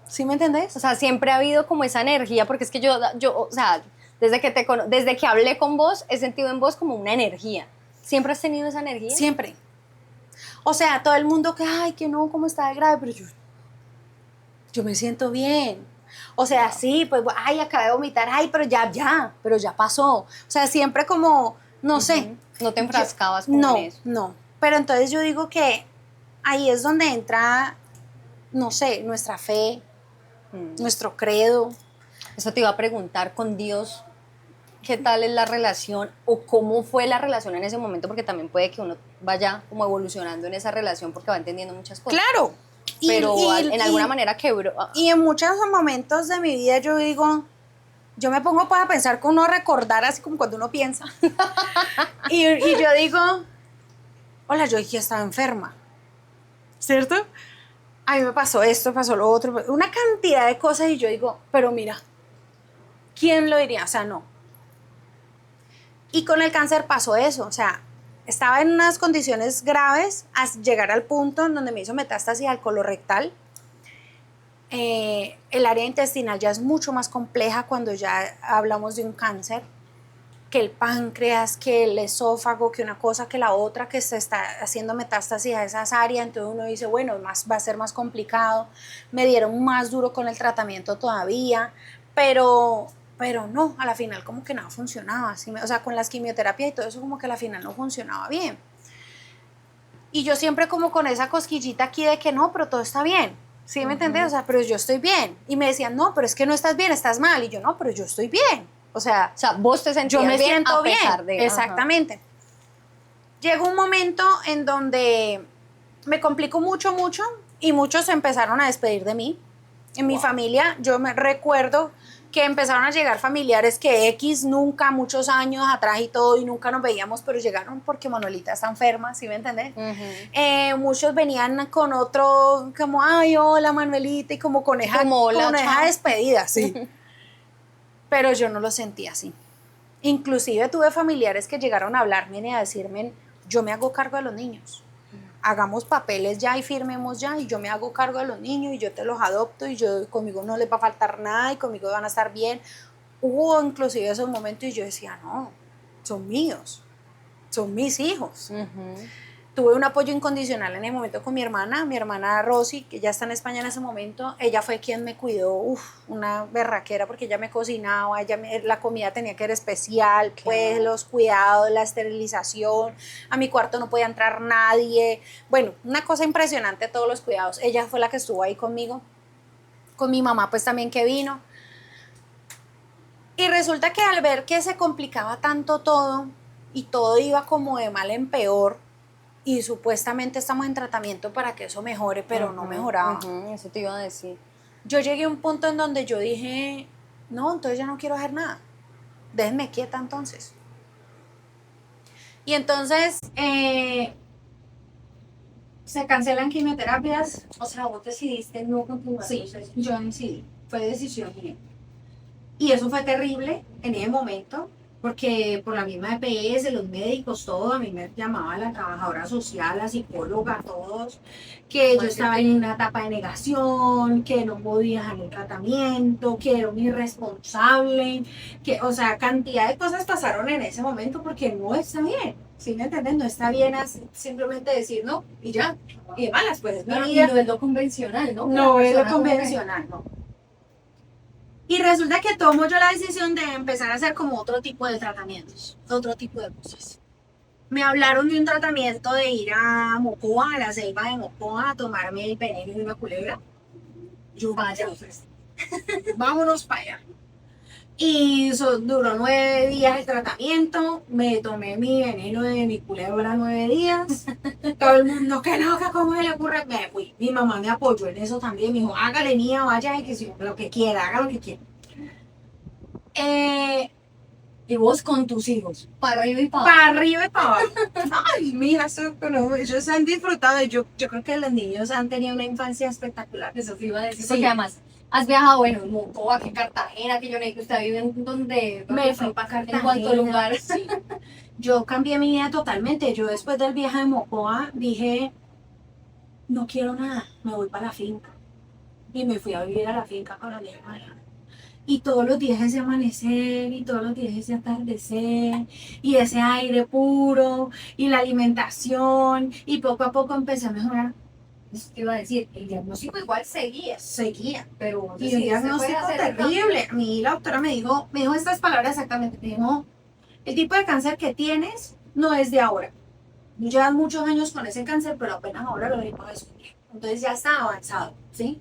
¿Sí me entendés? O sea, siempre ha habido como esa energía, porque es que yo o sea, desde que hablé con vos, he sentido en vos como una energía. ¿Siempre has tenido esa energía? Siempre. O sea, todo el mundo que, ay, que no, cómo está de grave, pero yo me siento bien. O sea, sí, pues, ay, acabé de vomitar, ay, pero ya pasó. O sea, siempre como, no sé. No te enfrascabas con eso. No. Pero entonces yo digo que ahí es donde entra, no sé, nuestra fe, nuestro credo. Eso te iba a preguntar, con Dios, ¿qué tal es la relación o cómo fue la relación en ese momento? Porque también puede que uno vaya como evolucionando en esa relación porque va entendiendo muchas cosas. Claro. Pero en alguna manera quebró. Y en muchos momentos de mi vida yo digo, yo me pongo para pensar con uno recordar así como cuando uno piensa. y yo digo, hola, yo dije, estaba enferma. ¿Cierto? A mí me pasó esto, pasó lo otro, una cantidad de cosas y yo digo, pero mira, ¿quién lo diría? O sea, no. Y con el cáncer pasó eso, o sea, estaba en unas condiciones graves hasta llegar al punto en donde me hizo metástasis al colorectal. El área intestinal ya es mucho más compleja cuando ya hablamos de un cáncer, que el páncreas, que el esófago, que una cosa, que la otra, que se está haciendo metástasis a esas áreas. Entonces uno dice, bueno, va a ser más complicado. Me dieron más duro con el tratamiento todavía, pero no, a la final como que nada funcionaba. ¿Sí? O sea, con las quimioterapias y todo eso como que a la final no funcionaba bien. Y yo siempre como con esa cosquillita aquí de que no, pero todo está bien. ¿Sí me entendés? O sea, pero yo estoy bien. Y me decían, no, pero es que no estás bien, estás mal. Y yo, no, pero yo estoy bien. O sea, vos te sentías yo me bien siento a pesar bien. de... Exactamente. Llegó un momento en donde me complicó mucho, mucho, y muchos se empezaron a despedir de mí. En mi familia, yo me recuerdo que empezaron a llegar familiares que X nunca, muchos años atrás y todo, y nunca nos veíamos, pero llegaron porque Manuelita está enferma, ¿sí me entendés? Muchos venían con otro, como, ay, hola Manuelita, y como con esa, Como hola, con esa chao. despedida, sí. Pero yo no lo sentí así. Inclusive tuve familiares que llegaron a hablarme y a decirme, yo me hago cargo de los niños. Hagamos papeles ya y firmemos ya y yo me hago cargo de los niños y yo te los adopto y yo conmigo no les va a faltar nada y conmigo van a estar bien. Hubo inclusive esos momentos y yo decía, no, son míos, son mis hijos. Tuve un apoyo incondicional en el momento con mi hermana Rosy, que ya está en España en ese momento. Ella fue quien me cuidó, una berraquera, porque ella me cocinaba, la comida tenía que ser especial, pues los cuidados, la esterilización, a mi cuarto no podía entrar nadie. Bueno, una cosa impresionante, todos los cuidados. Ella fue la que estuvo ahí conmigo, con mi mamá pues también que vino. Y resulta que al ver que se complicaba tanto todo y todo iba como de mal en peor, y supuestamente estamos en tratamiento para que eso mejore, pero no mejoraba. Eso te iba a decir. Yo llegué a un punto en donde yo dije, no, entonces ya no quiero hacer nada. Déjenme quieta entonces. Y entonces se cancelan quimioterapias. O sea, vos decidiste no continuar. Sí, yo decidí. Fue decisión mía. Y eso fue terrible en ese momento, porque por la misma EPS, los médicos, todo, a mí me llamaba la trabajadora social, la psicóloga, todos, que yo estaba en una etapa de negación, que no podía dejar el tratamiento, que era un irresponsable, que, o sea, cantidad de cosas pasaron en ese momento porque no está bien, ¿sí me entiendes? No está bien simplemente decir no y ya, y de malas, pues es mi No, y vida. no es lo convencional, ¿no? No es lo persona como que- convencional, no. Y resulta que tomo yo la decisión de empezar a hacer como otro tipo de tratamientos, otro tipo de cosas. Me hablaron de un tratamiento de ir a Mocoa, a la selva de Mocoa, a tomarme el veneno de una culebra. Yo, vaya, pues, vámonos para allá. Y duró 9 días el tratamiento, me tomé mi veneno de mi culebra 9 días. Todo el mundo, que no, que cómo se le ocurre. Me fui. Mi mamá me apoyó en eso también, me dijo, hágale mía, vaya, y que si, lo que quiera, haga lo que quiera. Y vos con tus hijos, para arriba y para Para arriba y para abajo. Ay, mira, no, ellos han disfrutado. Yo creo que los niños han tenido una infancia espectacular. Eso te iba a decir, Sí. porque además has viajado, bueno, en Mocoa, que Cartagena, que yo leí que usted vive en donde... Me fui para Cartagena. En cuántos lugares. Sí. Yo cambié mi vida totalmente. Yo después del viaje de Mocoa dije, no quiero nada, me voy para la finca. Y me fui a vivir a la finca con la hermana. Y todos los días ese amanecer, y todos los días ese atardecer, y ese aire puro, y la alimentación, y poco a poco empecé a mejorar. Eso te iba a decir, el diagnóstico igual seguía, Seguía. pero Y un diagnóstico terrible. A mí la doctora me dijo estas palabras exactamente. Me dijo, el tipo de cáncer que tienes no es de ahora. Llevas muchos años con ese cáncer, pero apenas ahora lo venimos a descubrir. Entonces ya está avanzado, ¿sí?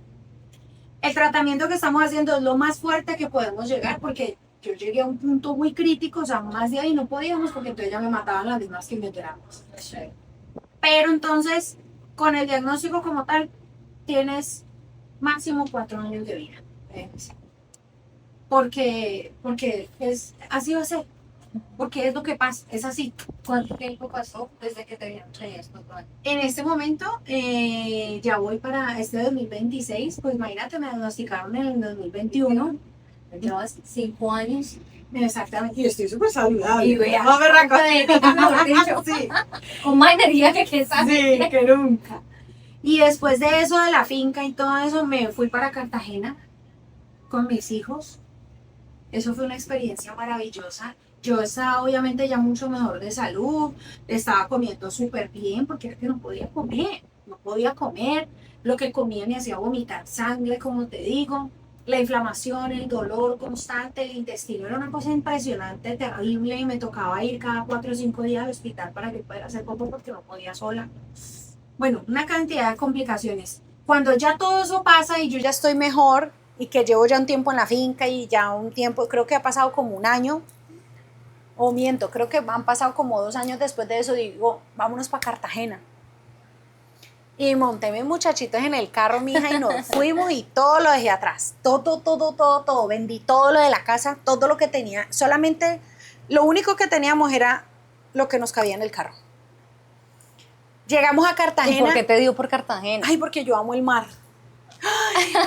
El tratamiento que estamos haciendo es lo más fuerte que podemos llegar, porque yo llegué a un punto muy crítico, o sea, más de ahí no podíamos, porque entonces ya me mataban las mismas quimioterapias. Pero entonces, con el diagnóstico como tal, tienes máximo 4 años de vida. Porque así va a ser. Porque es lo que pasa, es así. ¿Cuánto tiempo pasó desde que te dieron esto? En este momento, ya voy para este 2026, pues imagínate, me diagnosticaron en el 2021. Llevas 5 años Exactamente, y estoy súper saludable. Y vea, No me punto de ética, mejor dicho. Sí, Con más energía que esa. sí, que nunca. Y después de eso, de la finca y todo eso, me fui para Cartagena con mis hijos. Eso fue una experiencia maravillosa. Yo estaba obviamente ya mucho mejor de salud, estaba comiendo súper bien porque era que no podía comer, no podía comer. Lo que comía me hacía vomitar sangre, como te digo. La inflamación, el dolor constante, el intestino era una cosa impresionante, terrible, y me tocaba ir cada 4 o 5 días al hospital para que pudiera hacer popó porque no podía sola. Bueno, una cantidad de complicaciones. Cuando ya todo eso pasa y yo ya estoy mejor y que llevo ya un tiempo en la finca y ya un tiempo, creo que ha pasado como un año, o miento, creo que han pasado como 2 años después de eso, digo, vámonos para Cartagena. Y monté mis muchachitos en el carro, mija, y nos fuimos y todo lo dejé atrás. Todo. Vendí todo lo de la casa, todo lo que tenía. Solamente lo único que teníamos era lo que nos cabía en el carro. Llegamos a ¿Y Cartagena. por qué te dio por Cartagena? Ay, porque yo amo el mar.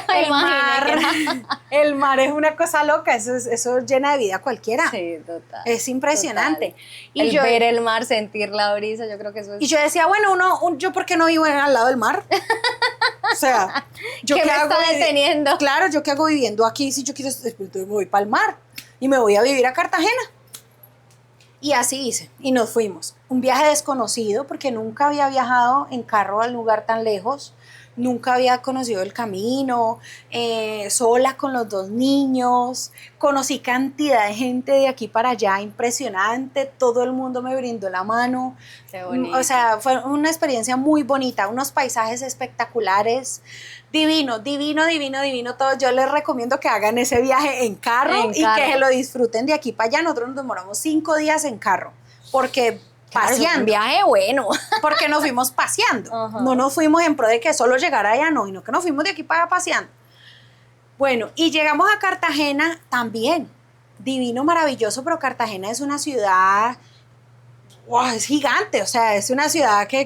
Me El mar, imaginé. el mar es una cosa loca, eso llena de vida a cualquiera. Sí, total. Es impresionante. Total. Y El ver el mar, sentir la brisa, yo creo que eso es... Y yo decía, bueno, yo ¿por qué no vivo al lado del mar? O sea, yo ¿Qué me hago está deteniendo? Claro, yo qué hago viviendo aquí si yo quiero, entonces me voy para el mar y me voy a vivir a Cartagena. Y así hice, y nos fuimos. Un viaje desconocido porque nunca había viajado en carro al lugar tan lejos, nunca había conocido el camino, sola con los 2 niños, conocí cantidad de gente de aquí para allá, impresionante, todo el mundo me brindó la mano. Qué bonito. O sea, fue una experiencia muy bonita, unos paisajes espectaculares, divino, todo. Yo les recomiendo que hagan ese viaje en carro y que se lo disfruten de aquí para allá. Nosotros nos demoramos 5 días en carro, porque Claro, es un paseando, viaje bueno. porque nos fuimos paseando. Ajá. No nos fuimos en pro de que solo llegara allá, no, sino que nos fuimos de aquí para allá paseando. Bueno, y llegamos a Cartagena también, divino, maravilloso, pero Cartagena es una ciudad, wow, es gigante, o sea, es una ciudad que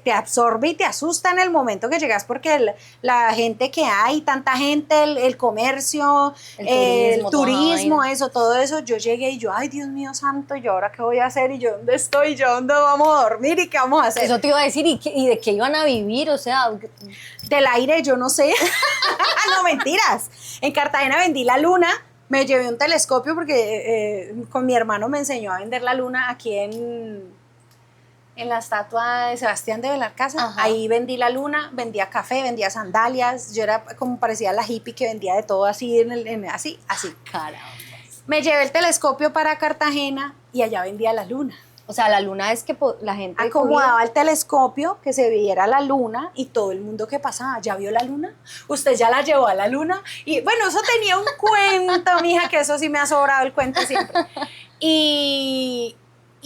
te absorbe y te asusta en el momento que llegas porque la gente que hay, tanta gente, el comercio, el toda turismo, vaina. eso, todo eso. Yo llegué y yo, ay, Dios mío santo, ¿yo ahora qué voy a hacer? Y yo, ¿dónde estoy? ¿Yo dónde vamos a dormir? ¿Y qué vamos a hacer? Eso te iba a decir, ¿y de qué iban a vivir? O sea, Del aire, yo no sé. No, mentiras. En Cartagena vendí la luna. Me llevé un telescopio porque con mi hermano me enseñó a vender la luna aquí en la estatua de Sebastián de Belalcázar. Ajá. Ahí vendí la luna, vendía café, vendía sandalias. Yo era como parecía la hippie que vendía de todo así, así. caramba. Me llevé el telescopio para Cartagena y allá vendía la luna. O sea, la luna es que la gente Acomodaba el telescopio, que se viera la luna y todo el mundo que pasaba, ¿ya vio la luna? ¿Usted ya la llevó a la luna? Y bueno, eso tenía un cuento, mija, que eso sí me ha sobrado el cuento siempre. Y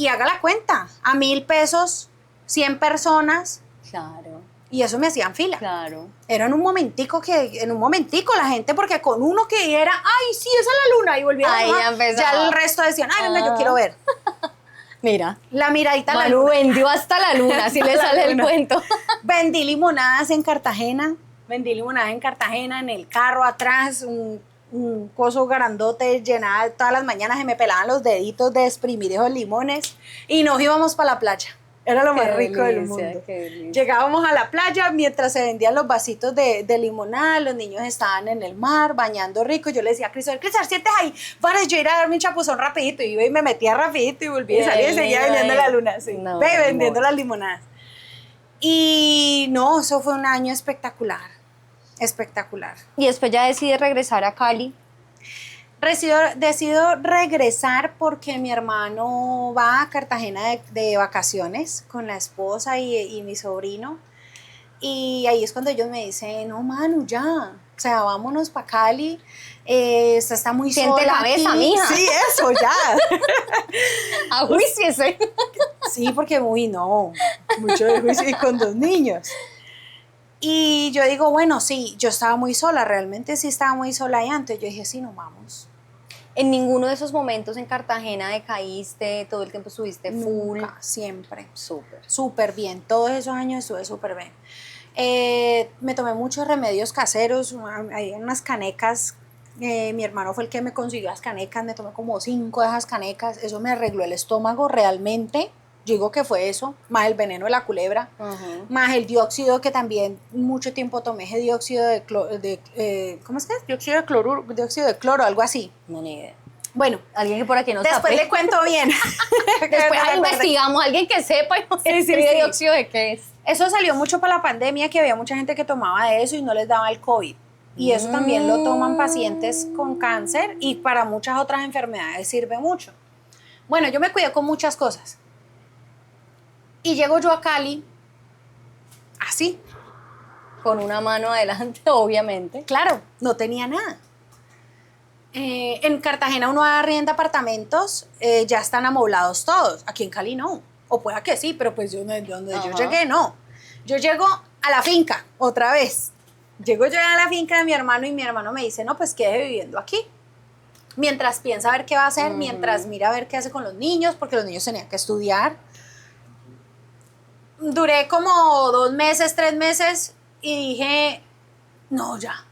haga la cuenta, a 1.000 pesos, 100 personas, Claro, y eso me hacían fila. claro. Era en un momentico la gente, porque con uno que era, ay, sí, esa es la luna, y volvía Ahí a ya empezaba. ya el resto decían, ay, venga, yo Ah. quiero ver. Mira, La miradita a la Manu luna. vendió hasta la luna, así le Hasta la sale el luna. cuento. Vendí limonadas en Cartagena, en el carro atrás, un coso grandote llenado, todas las mañanas se me pelaban los deditos de exprimir esos limones y nos íbamos para la playa. Era lo más Qué rico del delicia, mundo. qué delicia. Llegábamos a la playa mientras se vendían los vasitos de limonada, los niños estaban en el mar bañando rico. Yo le decía a Cristóbal, siéntate ahí, vale, yo ir a darme un chapuzón rapidito. Y iba y me metía rapidito y volví y salía y seguía vendiendo la luna. Sí. No, Vendiendo amor. las limonadas. Y no, eso fue un año espectacular, espectacular. Y después ya decide regresar a Cali. Decido regresar porque mi hermano va a Cartagena de vacaciones con la esposa y mi sobrino. Y ahí es cuando ellos me dicen, no, Manu, ya, o sea, vámonos para Cali. Esta está muy Siente sola cabeza, aquí". mija. Sí, eso, ya. Ajuíciese. Sí, porque mucho de juicio y con 2 niños. Y yo digo, bueno, sí, yo estaba muy sola, realmente sí estaba muy sola y antes yo dije, sí, nos vamos. En ninguno de esos momentos en Cartagena decaíste, todo el tiempo estuviste full. Nunca, siempre. Súper. Súper bien, todos esos años estuve súper bien. Me tomé muchos remedios caseros, hay unas canecas Mi hermano fue el que me consiguió las canecas, me tomé como 5 de esas canecas, eso me arregló el estómago realmente. Yo digo que fue eso, más el veneno de la culebra, más el dióxido que también mucho tiempo tomé ese dióxido ¿cómo es que es? Dióxido de cloruro, dióxido de cloro, algo así. No, ni idea. Bueno, Alguien que por aquí nos después tape. le cuento bien. Después investigamos, alguien que sepa y nos Sí, sí, escribe sí. dióxido de qué es. Eso salió mucho para la pandemia, que había mucha gente que tomaba de eso y no les daba el COVID. Y eso también lo toman pacientes con cáncer y para muchas otras enfermedades sirve mucho. Bueno, yo me cuidé con muchas cosas. Y llego yo a Cali, así, Con una mano adelante, obviamente. claro, no tenía nada. En Cartagena uno arrienda apartamentos, ya están amoblados todos. Aquí en Cali no. O pueda que sí, pero pues donde yo llegué, no. Yo llego a la finca, otra vez. Llego yo a la finca de mi hermano y mi hermano me dice, no, pues quede viviendo aquí. Mientras piensa a ver qué va a hacer, mientras mira a ver qué hace con los niños, porque los niños tenían que estudiar. Duré como 2 meses, 3 meses y dije, no, ya.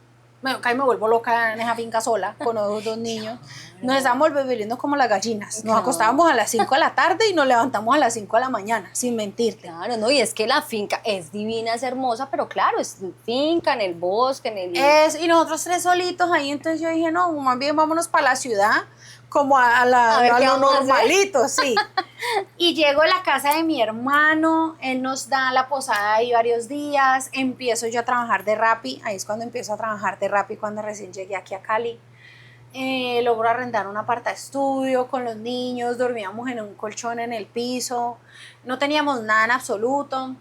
Acá me vuelvo loca en esa finca sola con los 2 niños. Nos estábamos viviendo como las gallinas. Nos acostábamos a las 5 de la tarde y nos levantamos a las 5 de la mañana, sin mentirte. Claro, no, y es que la finca es divina, es hermosa, pero claro, es finca, en el bosque, Y nosotros 3 solitos ahí, entonces yo dije, no, más bien vámonos para la ciudad, como a ver qué lo vamos a hacer. normalito, sí. Y llego a la casa de mi hermano, él nos da la posada ahí varios días, empiezo yo a trabajar de Rappi, ahí es cuando empiezo a trabajar de Rappi, cuando recién llegué aquí a Cali. Logro arrendar un aparta estudio con los niños, dormíamos en un colchón en el piso, no teníamos nada en absoluto.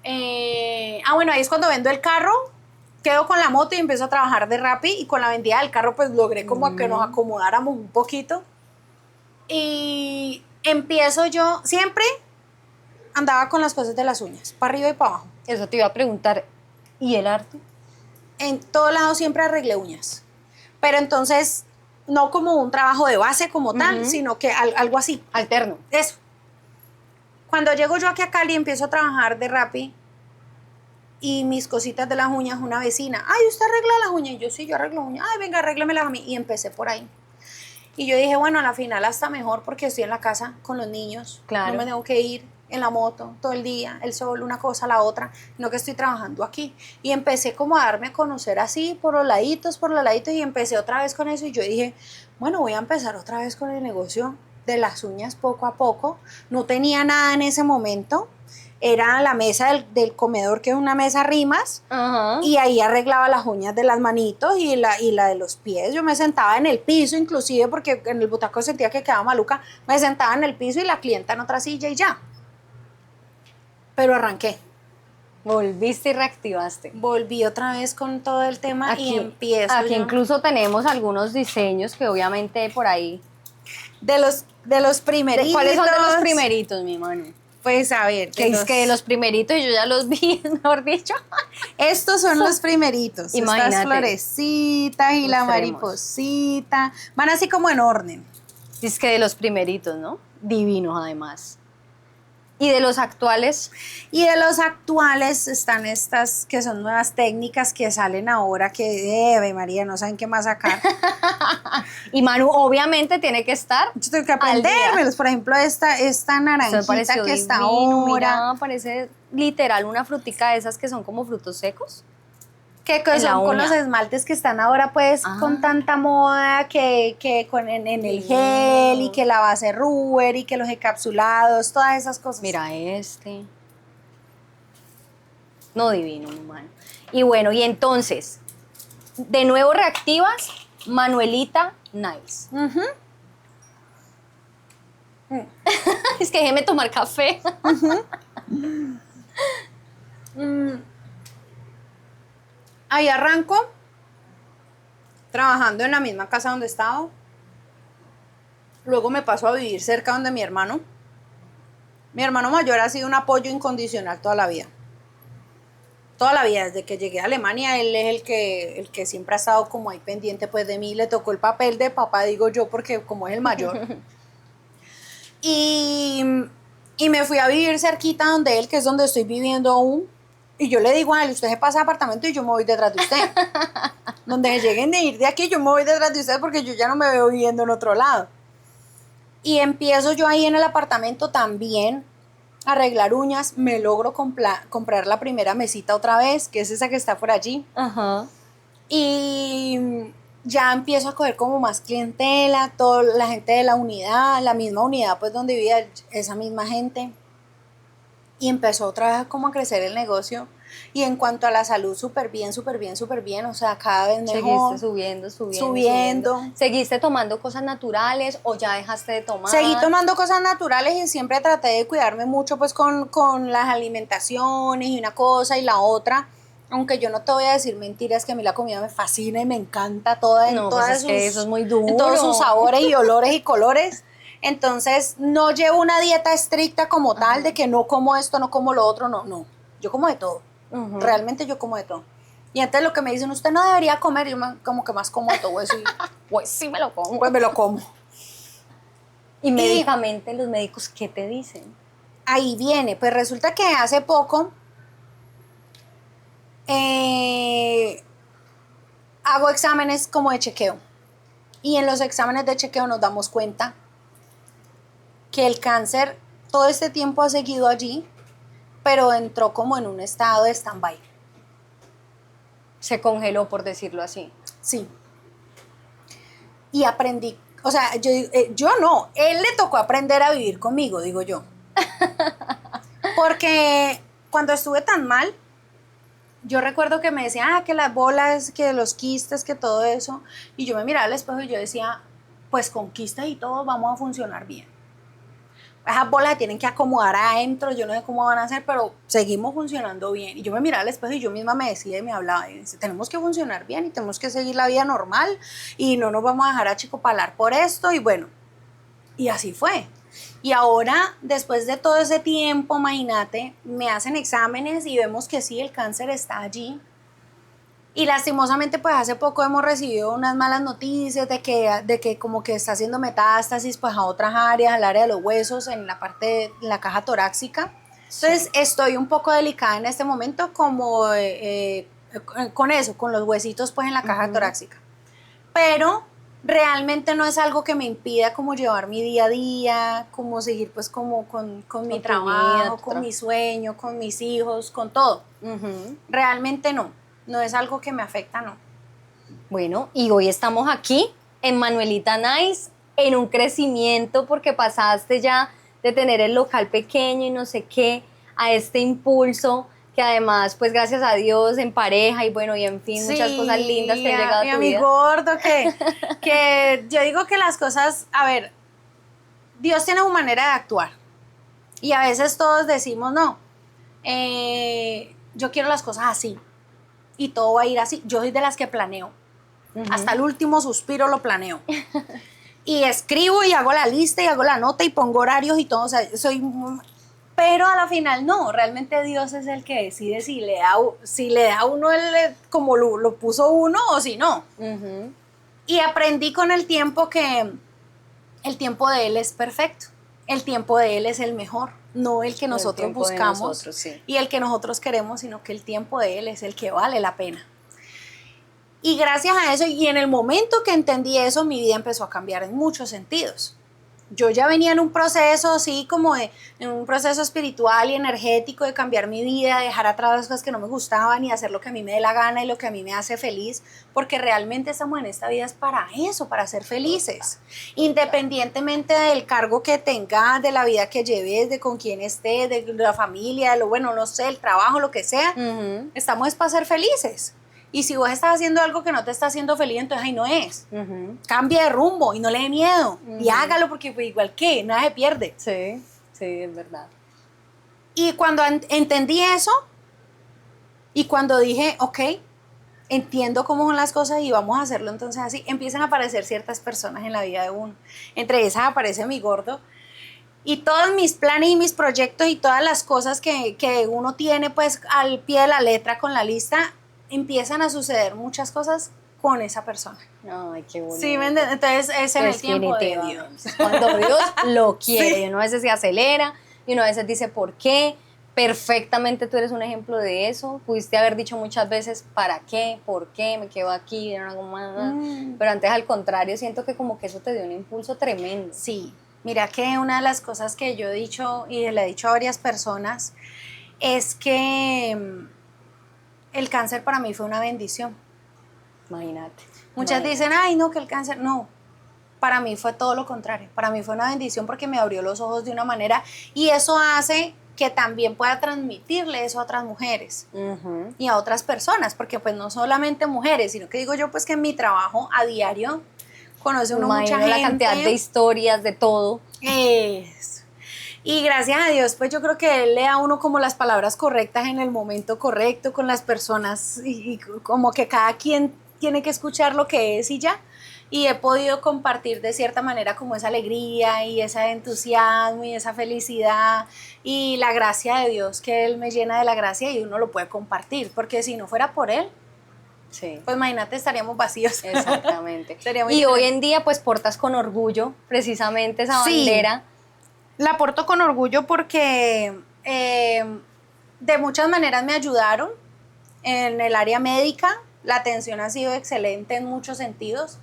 Bueno, ahí es cuando vendo el carro, quedo con la moto y empiezo a trabajar de Rappi, y con la vendida del carro pues logré como que nos acomodáramos un poquito. Y empiezo yo, siempre andaba con las cosas de las uñas, para arriba y para abajo. Eso te iba a preguntar, ¿y el arte? En todo lado siempre arreglé uñas. Pero entonces, no como un trabajo de base como tal, sino que algo así. Alterno. Eso. Cuando llego yo aquí a Cali, empiezo a trabajar de Rappi, y mis cositas de las uñas, una vecina, ay, ¿usted arregla las uñas? Y yo, sí, yo arreglo uñas. Ay, venga, arréglemelas a mí. Y empecé por ahí. Y yo dije, bueno, a la final hasta mejor porque estoy en la casa con los niños. Claro. No me tengo que ir en la moto todo el día, el sol, una cosa, la otra, no que estoy trabajando aquí. Y empecé como a darme a conocer así, por los laditos, y empecé otra vez con eso. Y yo dije, bueno, voy a empezar otra vez con el negocio de las uñas poco a poco. No tenía nada en ese momento. Era la mesa del comedor, que es una mesa rimas, y ahí arreglaba las uñas de las manitos y la de los pies. Yo me sentaba en el piso, inclusive, porque en el butaco sentía que quedaba maluca, me sentaba en el piso y la clienta en otra silla y ya. Pero arranqué. Volviste y reactivaste. Volví otra vez con todo el tema y empiezo Aquí yo. incluso tenemos algunos diseños que obviamente por ahí... De los primeritos. ¿Cuáles son de los primeritos, mi mano? Pues a ver. Que es que de los primeritos yo ya los vi, mejor dicho. Estos son los primeritos. Imagínate. Estas florecitas y la Mostremos. mariposita. Van así como en orden. Es que de los primeritos, ¿no? Divinos, además. ¿Y de los actuales? Y de los actuales están estas que son nuevas técnicas que salen ahora, que, María, no saben qué más sacar. Y Manu, obviamente, tiene que estar. Yo tengo que al día. aprendérmelos. Por ejemplo, esta Eso me naranjita pareció que está divino, ahora. mira, parece literal una frutica de esas que son como frutos secos. Que en la son con uña. los esmaltes que están ahora, pues, con tanta moda, que en el gel, y que la base Ruber, y que los encapsulados, todas esas cosas. Mira este. No, divino, mi mano. Y bueno, y entonces, de nuevo reactivas Manuelita Nice. Ujú. Es que déjeme tomar café. Ahí arranco, trabajando en la misma casa donde estaba. Luego me paso a vivir cerca donde mi hermano. Mi hermano mayor ha sido un apoyo incondicional toda la vida. Toda la vida, desde que llegué a Alemania, él es el que siempre ha estado como ahí pendiente pues de mí. Le tocó el papel de papá, digo yo, porque como es el mayor. Y me fui a vivir cerquita donde él, que es donde estoy viviendo aún. Y yo le digo a él, usted se pasa de apartamento y yo me voy detrás de usted. Donde lleguen de ir de aquí, yo me voy detrás de ustedes porque yo ya no me veo viviendo en otro lado. Y empiezo yo ahí en el apartamento también a arreglar uñas, me logro comprar la primera mesita otra vez, que es esa que está por allí. Ajá. Y ya empiezo a coger como más clientela, toda la gente de la unidad, la misma unidad pues donde vivía esa misma gente. Y empezó otra vez como a crecer el negocio. Y en cuanto a la salud, súper bien, súper bien, súper bien. O sea, cada vez mejor. Seguiste subiendo. Subiendo. ¿Seguiste tomando cosas naturales o ya dejaste de tomar? Seguí tomando cosas naturales y siempre traté de cuidarme mucho pues con las alimentaciones y una cosa y la otra. Aunque yo no te voy a decir mentiras, que a mí la comida me fascina y me encanta toda en No, todas pues es que eso es muy duro. en todos sus sabores y olores y colores. Entonces, no llevo una dieta estricta como tal de que no como esto, no como lo otro, no. Yo como de todo. Ujú. Realmente yo como de todo. Y antes lo que me dicen, usted no debería comer, yo como que más como de todo eso. Y, Pues sí me lo como. pues me lo como. Y médicamente, los médicos, ¿qué te dicen? Ahí viene, pues resulta que hace poco hago exámenes como de chequeo. Y en los exámenes de chequeo nos damos cuenta que el cáncer todo este tiempo ha seguido allí, pero entró como en un estado de stand-by. Se congeló, por decirlo así. Sí. Y aprendí, o sea, yo no, él le tocó aprender a vivir conmigo, digo yo. Porque cuando estuve tan mal, yo recuerdo que me decían, que las bolas, que los quistes, que todo eso. Y yo me miraba al espejo y yo decía, pues con quistes y todo vamos a funcionar bien. Esas bolas se tienen que acomodar adentro, yo no sé cómo van a hacer, pero seguimos funcionando bien. Y yo me miraba al espejo y yo misma me decía y me hablaba, y decía, tenemos que funcionar bien y tenemos que seguir la vida normal y no nos vamos a dejar achicopalar por esto. Y bueno, y así fue. Y ahora, después de todo ese tiempo, imagínate, me hacen exámenes y vemos que sí, el cáncer está allí. Y lastimosamente, pues hace poco hemos recibido unas malas noticias de que como que está haciendo metástasis pues a otras áreas, al área de los huesos, en la parte de la caja torácica. Entonces, estoy un poco delicada en este momento como con eso, con los huesitos pues en la caja torácica. Pero realmente no es algo que me impida como llevar mi día a día, como seguir pues como con mi trabajo, con mi sueño, con mis hijos, con todo. Realmente no es algo que me afecta, no. Bueno, y hoy estamos aquí en Manuelita Nice, en un crecimiento porque pasaste ya de tener el local pequeño y no sé qué, a este impulso que además, pues gracias a Dios, en pareja y bueno, y en fin, muchas cosas lindas que han llegado a tu a mi vida. gordo, que yo digo que las cosas, a ver, Dios tiene una manera de actuar y a veces todos decimos, no, yo quiero las cosas así y todo va a ir así. Yo soy de las que planeo, hasta el último suspiro lo planeo. Y escribo y hago la lista y hago la nota y pongo horarios y todo, o sea, pero a la final no, realmente Dios es el que decide si le da a uno como lo puso uno o si no. Y aprendí con el tiempo que el tiempo de Él es perfecto, el tiempo de Él es el mejor, no el que nosotros buscamos nosotros, sí. y el que nosotros queremos, sino que el tiempo de Él es el que vale la pena. Y gracias a eso, y en el momento que entendí eso, mi vida empezó a cambiar en muchos sentidos. Yo ya venía en un proceso así como en un proceso espiritual y energético de cambiar mi vida, de dejar atrás las cosas que no me gustaban y hacer lo que a mí me dé la gana y lo que a mí me hace feliz, porque realmente estamos en esta vida es para eso, para ser felices. Independientemente del cargo que tengas, de la vida que lleves, de con quién estés, de la familia, de lo bueno, no sé, el trabajo, lo que sea, estamos es para ser felices. Y si vos estás haciendo algo que no te está haciendo feliz, entonces ahí no es. Cambia de rumbo y no le dé miedo. Y hágalo porque pues, igual que nada se pierde. Sí, sí, es verdad. Y cuando entendí eso y cuando dije, ok, entiendo cómo son las cosas y vamos a hacerlo entonces así, empiezan a aparecer ciertas personas en la vida de uno. Entre esas aparece mi gordo. Y todos mis planes y mis proyectos y todas las cosas que uno tiene pues al pie de la letra con la lista, empiezan a suceder muchas cosas con esa persona. Ay, qué bonito. Sí, ¿me entiendes? Entonces es en el tiempo de Dios. Cuando Dios lo quiere, Sí. y uno a veces se acelera, y uno a veces dice, ¿por qué? Perfectamente tú eres un ejemplo de eso. Pudiste haber dicho muchas veces, ¿para qué? ¿Por qué? Me quedo aquí, no hago más. Pero antes al contrario, siento que como que eso te dio un impulso tremendo. Sí, mira que una de las cosas que yo he dicho y le he dicho a varias personas es que el cáncer para mí fue una bendición. Imagínate. Muchas dicen, ay, no, que el cáncer, no. Para mí fue todo lo contrario. Para mí fue una bendición porque me abrió los ojos de una manera y eso hace que también pueda transmitirle eso a otras mujeres y a otras personas, porque pues no solamente mujeres, sino que digo yo pues que en mi trabajo a diario conoce uno mucha gente. La cantidad de historias, de todo. Eso. Y gracias a Dios, pues yo creo que Él le da a uno como las palabras correctas en el momento correcto con las personas y como que cada quien tiene que escuchar lo que es y ya. Y he podido compartir de cierta manera como esa alegría y ese entusiasmo y esa felicidad y la gracia de Dios, que Él me llena de la gracia y uno lo puede compartir, porque si no fuera por Él, Sí. pues imagínate, estaríamos vacíos. Exactamente. Sería muy Y hoy diferente. en día pues portas con orgullo precisamente esa Sí. bandera. La porto con orgullo porque de muchas maneras me ayudaron en el área médica, la atención ha sido excelente en muchos sentidos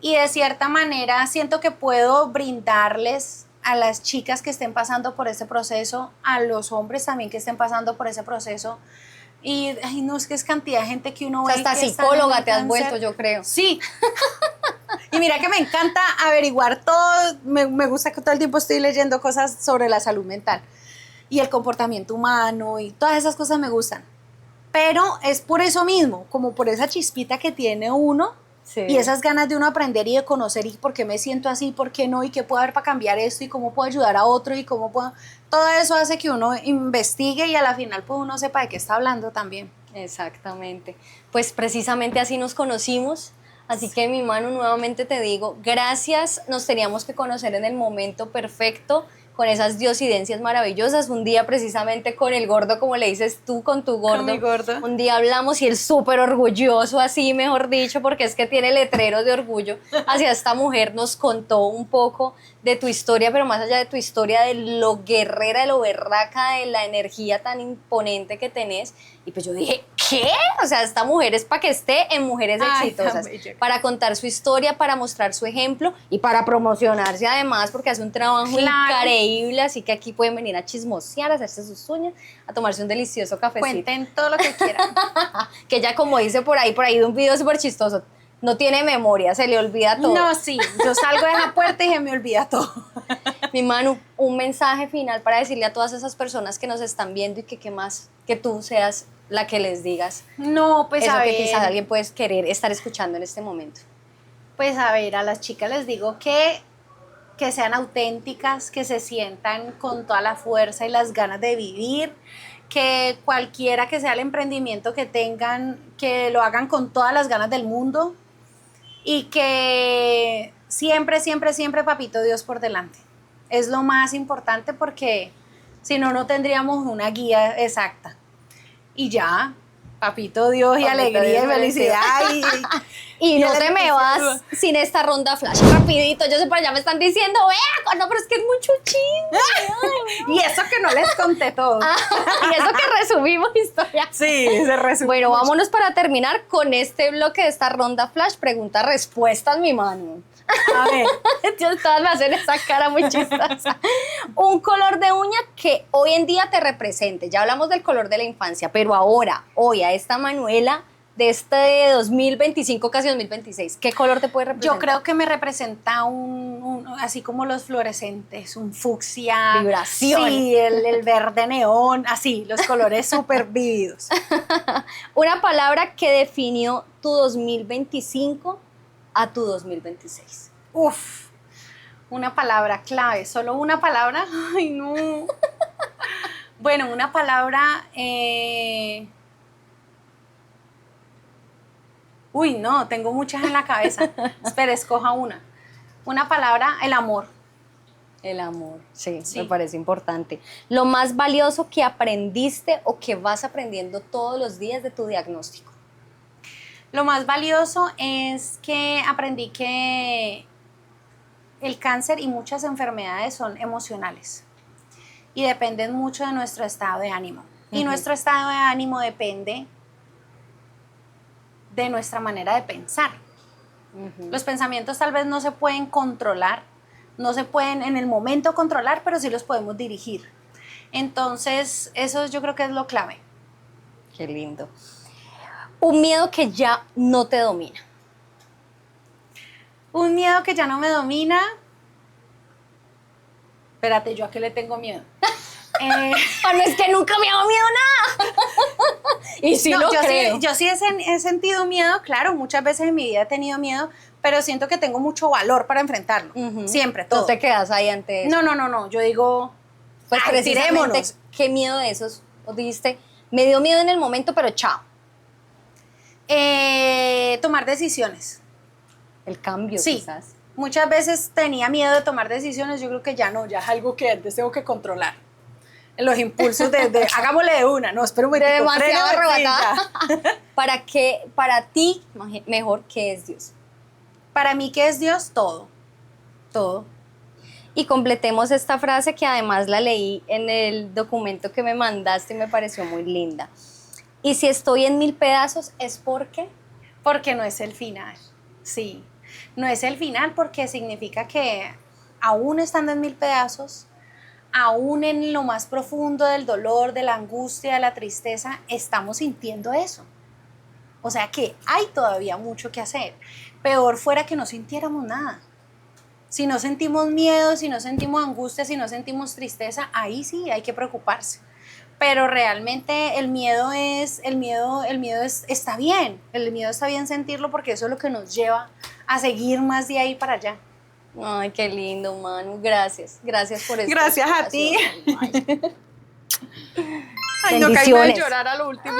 y de cierta manera siento que puedo brindarles a las chicas que estén pasando por ese proceso, a los hombres también que estén pasando por ese proceso y ay, no, es que es cantidad de gente que uno O sea, ve hasta que están en psicóloga el te has cáncer. vuelto, yo creo. Sí. Y mira que me encanta averiguar todo, me gusta que todo el tiempo estoy leyendo cosas sobre la salud mental y el comportamiento humano y todas esas cosas me gustan. Pero es por eso mismo, como por esa chispita que tiene uno Sí. y esas ganas de uno aprender y de conocer y por qué me siento así, por qué no y qué puedo hacer para cambiar esto y cómo puedo ayudar a otro y cómo puedo... Todo eso hace que uno investigue y a la final pues uno sepa de qué está hablando también. Exactamente. Pues precisamente así nos conocimos. Así que mi Manu, nuevamente te digo, gracias, nos teníamos que conocer en el momento perfecto, con esas diosidencias maravillosas, un día precisamente con el gordo, como le dices tú, con tu gordo. Con mi gordo. Un día hablamos y él súper orgulloso, así mejor dicho, porque es que tiene letreros de orgullo hacia esta mujer, nos contó un poco de tu historia, pero más allá de tu historia, de lo guerrera, de lo berraca, de la energía tan imponente que tenés. Y pues yo dije, ¿qué? O sea, esta mujer es para que esté en Mujeres Ay, Exitosas, tan bella. para contar su historia, para mostrar su ejemplo y para promocionarse además, porque hace un trabajo Claro. increíble, así que aquí pueden venir a chismosear, a hacerse sus uñas, a tomarse un delicioso cafecito. Cuenten todo lo que quieran. Que ella, como dice por ahí de un video súper chistoso, no tiene memoria, se le olvida todo. No, sí, yo salgo de esa puerta y se me olvida todo. Mi Manu, un mensaje final para decirle a todas esas personas que nos están viendo y que qué más que tú seas la que les digas No, pues eso a que ver, quizás alguien puede querer estar escuchando en este momento. pues a ver, a las chicas les digo que sean auténticas, que se sientan con toda la fuerza y las ganas de vivir, que cualquiera que sea el emprendimiento que tengan, que lo hagan con todas las ganas del mundo y que siempre, siempre, siempre papito Dios por delante. Es lo más importante porque si no, no tendríamos una guía exacta. Y ya, papito Dios y Papito alegría Dios, y felicidad Y no el te me entusiasmo. vas sin esta ronda flash. Rapidito, yo sé por allá me están diciendo, vea, no, pero es que es mucho chisme. Y eso que no les conté todo. Y eso que resumimos historia. Sí, se resume. Bueno, vámonos para terminar con este bloque de esta ronda flash, preguntas-respuestas, mi Manu. A ver, Dios, todas me hacen esa cara muy chistosa. Un color de uña que hoy en día te represente. Ya hablamos del color de la infancia, pero ahora, hoy, a esta Manuela de este 2025, casi 2026, ¿qué color te puede representar? yo creo que me representa así como los fluorescentes, un fucsia. Vibración. Sí, el verde neón, así, los colores súper vívidos. Una palabra que definió tu 2025 a tu 2026. Uf, una palabra clave, solo una palabra. Ay, no. Bueno, una palabra. Uy, no, tengo muchas en la cabeza. Espera, escoja una. Una palabra, el amor. El amor, sí, Sí. me parece importante. Lo más valioso que aprendiste o que vas aprendiendo todos los días de tu diagnóstico. Lo más valioso es que aprendí que el cáncer y muchas enfermedades son emocionales y dependen mucho de nuestro estado de ánimo. Y nuestro estado de ánimo depende de nuestra manera de pensar. Los pensamientos tal vez no se pueden controlar, no se pueden en el momento controlar, pero sí los podemos dirigir. Entonces, eso yo creo que es lo clave. Qué lindo. Un miedo que ya no te domina. Un miedo que ya no me domina. Espérate, ¿yo a qué le tengo miedo? Ah, no, es que nunca me ha dado miedo nada. Y sí No, lo yo creo. sí, yo sí he sentido miedo, claro, muchas veces en mi vida he tenido miedo, pero siento que tengo mucho valor para enfrentarlo. Siempre, todo. No te quedas ahí ante eso. No, yo digo, Pues "Ay, precisamente, tirémonos". ¿qué miedo de esos? O dijiste, me dio miedo en el momento, pero chao. Tomar decisiones. El cambio, Sí, quizás. muchas veces tenía miedo de tomar decisiones, yo creo que ya no, ya es algo que antes tengo que controlar. Los impulsos de hagámosle de una, no, espera un De momentico, demasiado freno, sí, arrebatada. Para ti, mejor, ¿qué es Dios? Para mí, ¿qué es Dios? Todo, todo. Y completemos esta frase que además la leí en el documento que me mandaste y me pareció muy linda. Y si estoy en 1000 pedazos, ¿es porque? Porque no es el final, sí. No es el final porque significa que aún estando en 1000 pedazos, aún en lo más profundo del dolor, de la angustia, de la tristeza, estamos sintiendo eso. O sea que hay todavía mucho que hacer. Peor fuera que no sintiéramos nada. Si no sentimos miedo, si no sentimos angustia, si no sentimos tristeza, ahí sí hay que preocuparse. Pero realmente está bien. El miedo está bien sentirlo porque eso es lo que nos lleva a seguir más de ahí para allá. Ay, qué lindo, Manu. Gracias. Gracias por este Gracias a espacio. ti. Ay, Ay, no caíme de bendiciones. llorar a lo último.